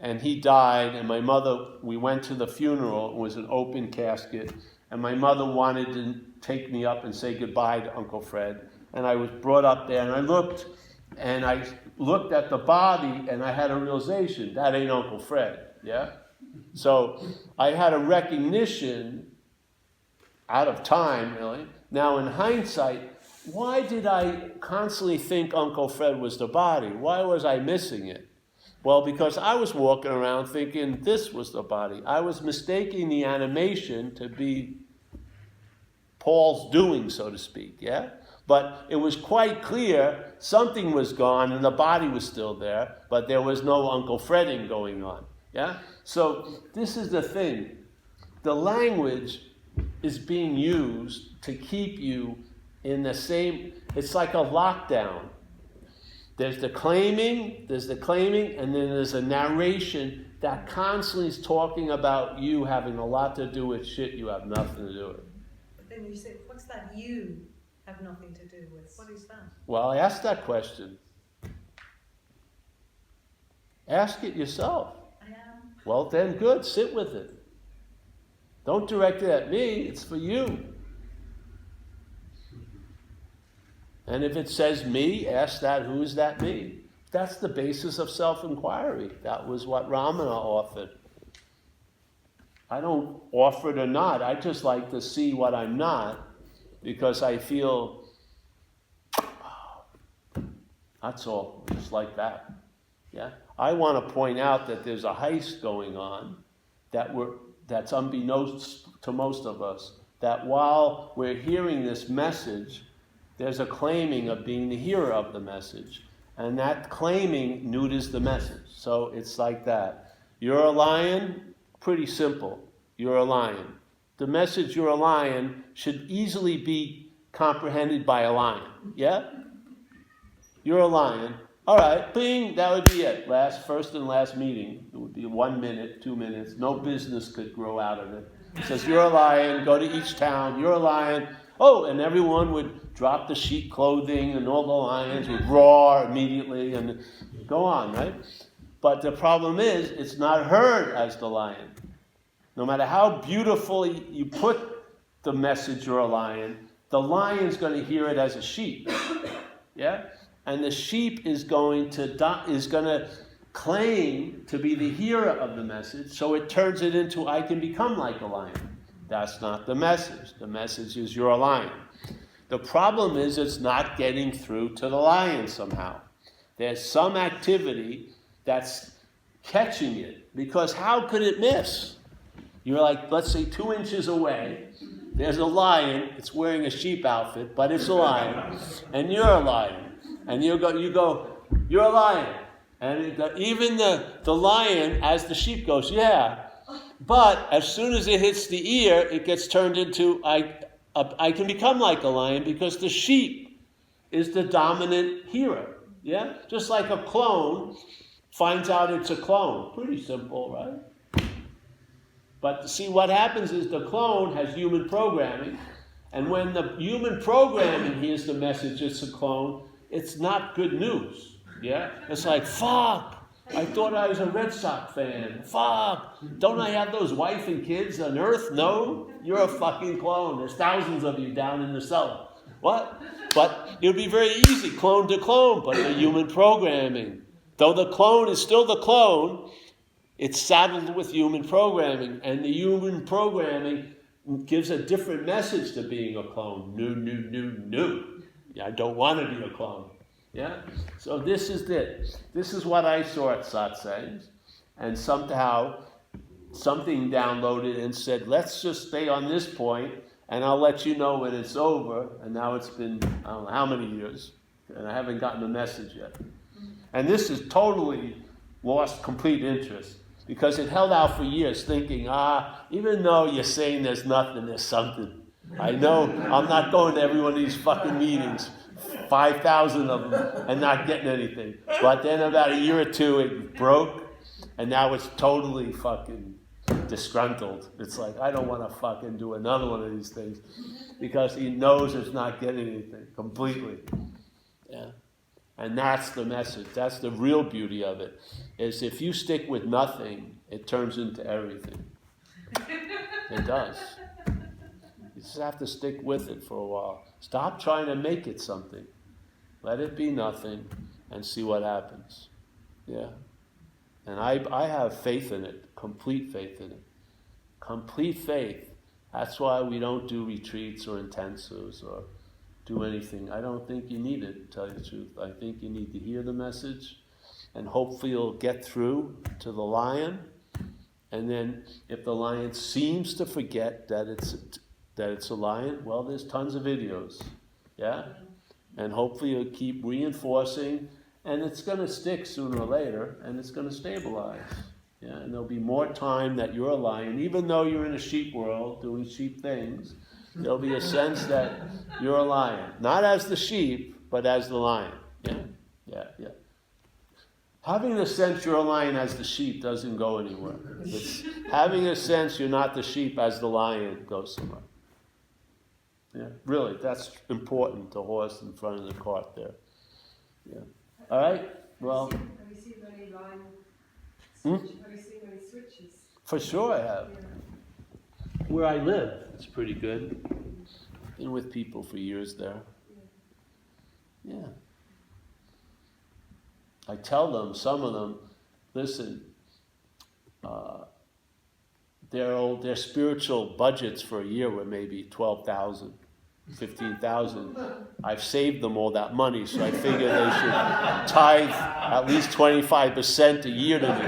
and he died, and my mother, we went to the funeral, it was an open casket, and my mother wanted to take me up and say goodbye to Uncle Fred, and I was brought up there, and I looked at the body, and I had a realization, that ain't Uncle Fred, yeah? So I had a recognition, out of time really. Now in hindsight, why did I constantly think Uncle Fred was the body? Why was I missing it? Well, because I was walking around thinking this was the body. I was mistaking the animation to be Paul's doing, so to speak, yeah? But it was quite clear something was gone and the body was still there, but there was no Uncle Fredding going on, yeah? So this is the thing. The language is being used to keep you in the same, it's like a lockdown. There's the claiming, and then there's a narration that constantly is talking about you having a lot to do with shit you have nothing to do with. But then you say, what's that you have nothing to do with? What is that? Well, I asked that question. Ask it yourself. I am. Well, then good, sit with it. Don't direct it at me, it's for you. And if it says me, ask that, who is that me? That's the basis of self-inquiry. That was what Ramana offered. I don't offer it or not, I just like to see what I'm not, because I feel, that's all, just like that. Yeah? I want to point out that there's a heist going on that's unbeknownst to most of us, that while we're hearing this message, there's a claiming of being the hearer of the message. And that claiming neuters the message. So it's like that. You're a lion, pretty simple. You're a lion. The message you're a lion should easily be comprehended by a lion. Yeah? You're a lion. All right, bing, that would be it. First and last meeting. It would be 1 minute, 2 minutes. No business could grow out of it. It says, you're a lion, go to each town, you're a lion. Oh, and everyone would drop the sheep clothing, and all the lions would roar immediately and go on, right? But the problem is, it's not heard as the lion. No matter how beautifully you put the message you're a lion, the lion's going to hear it as a sheep. Yeah? And the sheep is going to claim to be the hearer of the message, so it turns it into, I can become like a lion. That's not the message. The message is you're a lion. The problem is it's not getting through to the lion somehow. There's some activity that's catching it, because how could it miss? You're like, let's say 2 inches away, there's a lion, it's wearing a sheep outfit, but it's a lion, and you're a lion. And you go, you're a lion. And even the lion, as the sheep goes, yeah. But as soon as it hits the ear, it gets turned into, I can become like a lion, because the sheep is the dominant hearer. Yeah? Just like a clone finds out it's a clone. Pretty simple, right? But see, what happens is the clone has human programming. And when the human programming hears the message it's a clone, it's not good news. Yeah? It's like, fuck, I thought I was a Red Sox fan. Fuck, don't I have those wife and kids on Earth? No, you're a fucking clone. There's thousands of you down in the cellar. What? But it would be very easy, clone to clone, but the human programming. Though the clone is still the clone, it's saddled with human programming, and the human programming gives a different message to being a clone. No. I don't want to be a clone. Yeah? So this is it. This is what I saw at satsangs. And somehow something downloaded and said, let's just stay on this point and I'll let you know when it's over. And now it's been, I don't know how many years, and I haven't gotten the message yet. And this has totally lost complete interest, because it held out for years thinking, even though you're saying there's nothing, there's something. I know I'm not going to every one of these fucking meetings, 5,000 of them, and not getting anything. But then about a year or two, it broke, and now it's totally fucking disgruntled. It's like, I don't want to fucking do another one of these things, because he knows it's not getting anything completely. Yeah. And that's the message. That's the real beauty of it, is if you stick with nothing, it turns into everything. It does. You just have to stick with it for a while. Stop trying to make it something. Let it be nothing and see what happens. Yeah. And I have faith in it, complete faith in it. Complete faith. That's why we don't do retreats or intensives or do anything. I don't think you need it, to tell you the truth. I think you need to hear the message, and hopefully you'll get through to the lion. And then if the lion seems to forget that it's a lion, well, there's tons of videos. Yeah? And hopefully you'll keep reinforcing, and it's going to stick sooner or later, and it's going to stabilize. Yeah? And there'll be more time that you're a lion, even though you're in a sheep world doing sheep things. There'll be a sense that you're a lion. Not as the sheep, but as the lion. Yeah? Yeah, yeah. Having the sense you're a lion as the sheep doesn't go anywhere. It's having a sense you're not the sheep as the lion goes somewhere. Yeah, really, that's important, the horse in front of the cart there. Yeah. All right? Well. Have you seen many line switches? Have you seen many switches? For sure I have. Yeah. Where I live, it's pretty good. Been with people for years there. Yeah. I tell them, some of them, listen, their spiritual budgets for a year were maybe 12,000, 15,000. I've saved them all that money, so I figure they should tithe at least 25% a year to me.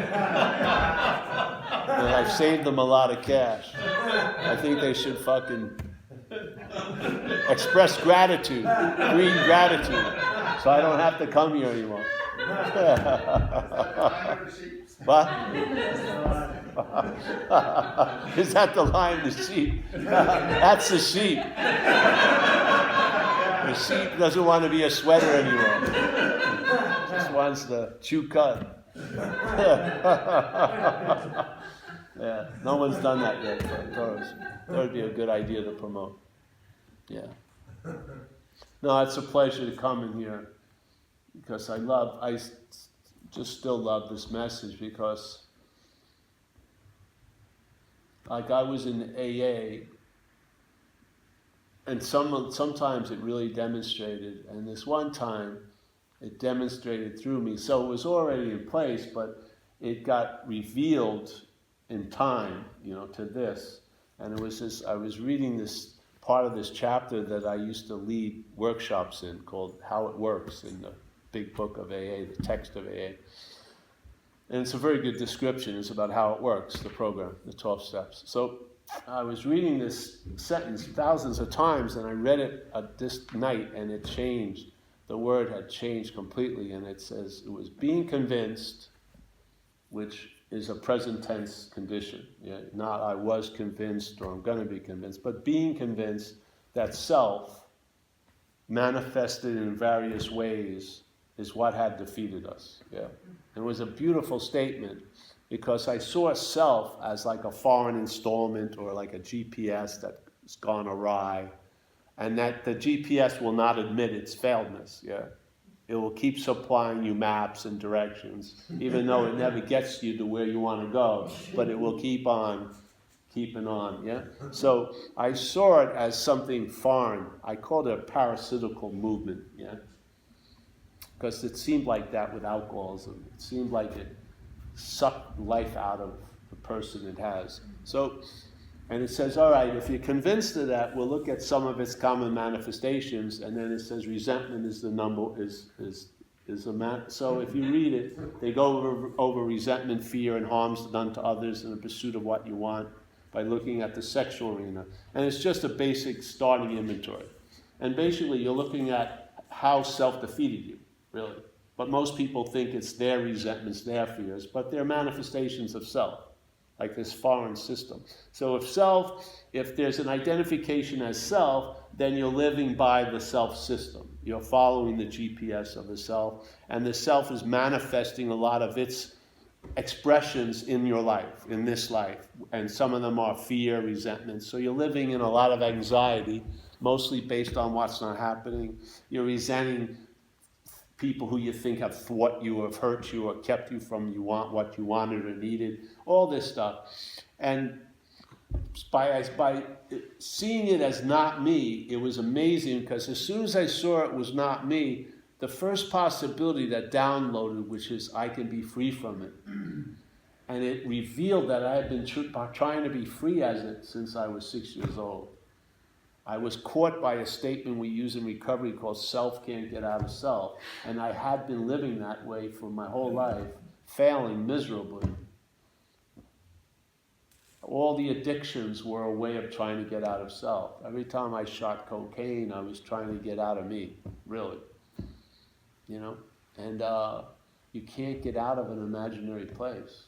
And I've saved them a lot of cash. I think they should fucking express gratitude, green gratitude, so I don't have to come here anymore. What? Is that the lion, the sheep? That's the sheep. The sheep doesn't want to be a sweater anymore. Just wants to chew cud. Yeah, no one's done that yet, but I thought it would be a good idea to promote. Yeah. No, it's a pleasure to come in here, because I just still love this message, because like I was in AA, and sometimes it really demonstrated, and this one time it demonstrated through me. So it was already in place, but it got revealed in time, to this. And it was this, I was reading this part of this chapter that I used to lead workshops in, called How It Works, in the big book of AA, the text of AA. And it's a very good description. It's about how it works, the program, the 12 steps. So I was reading this sentence thousands of times, and I read it this night, and it changed. The word had changed completely, and it says, it was being convinced, which is a present tense condition. Yeah? Not I was convinced or I'm going to be convinced, but being convinced that self, manifested in various ways, is what had defeated us. Yeah? And it was a beautiful statement, because I saw self as like a foreign installment or like a GPS that's gone awry, and that the GPS will not admit its failedness. Yeah? It will keep supplying you maps and directions, even though it never gets you to where you want to go, but it will keep on keeping on, yeah? So I saw it as something foreign. I called it a parasitical movement, yeah? Because it seemed like that with alcoholism. It seemed like it sucked life out of the person it has. So, and it says, all right, if you're convinced of that, we'll look at some of its common manifestations, and then it says resentment is the number, so if you read it, they go over resentment, fear, and harms done to others in the pursuit of what you want by looking at the sexual arena. And it's just a basic starting inventory. And basically, you're looking at how self defeated you, really. But most people think it's their resentments, their fears, but they're manifestations of self, like this foreign system. So if there's an identification as self, then you're living by the self system. You're following the GPS of the self, and the self is manifesting a lot of its expressions in your life, in this life, and some of them are fear, resentment. So you're living in a lot of anxiety, mostly based on what's not happening. You're resenting people who you think have thwarted you, have hurt you, or kept you from what you wanted or needed, all this stuff. And by seeing it as not me, it was amazing, because as soon as I saw it was not me, the first possibility that downloaded, which is I can be free from it. And it revealed that I had been trying to be free as it since I was 6 years old. I was caught by a statement we use in recovery called self can't get out of self. And I had been living that way for my whole life, failing miserably. All the addictions were a way of trying to get out of self. Every time I shot cocaine, I was trying to get out of me, really. You know? And you can't get out of an imaginary place.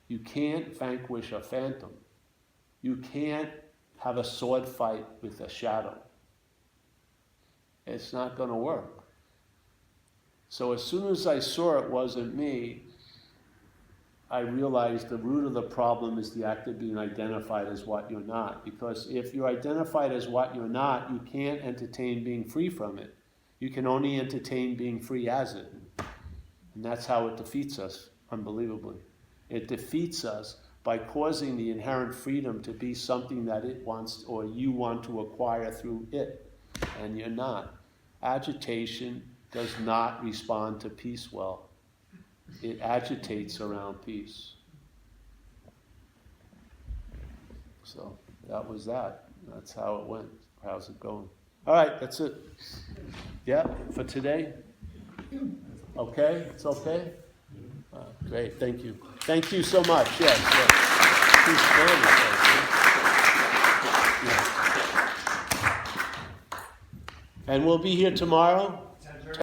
You can't vanquish a phantom. You can't have a sword fight with a shadow. It's not going to work. So as soon as I saw it wasn't me, I realized the root of the problem is the act of being identified as what you're not. Because if you're identified as what you're not, you can't entertain being free from it. You can only entertain being free as it. And that's how it defeats us, unbelievably. It defeats us by causing the inherent freedom to be something that it wants or you want to acquire through it, and you're not. Agitation does not respond to peace well. It agitates around peace. So that was that. That's how it went. How's it going? All right, that's it. Yeah, for today? Okay? It's okay? Great, thank you. Thank you so much. Yes, yes. Please stand. And we'll be here tomorrow.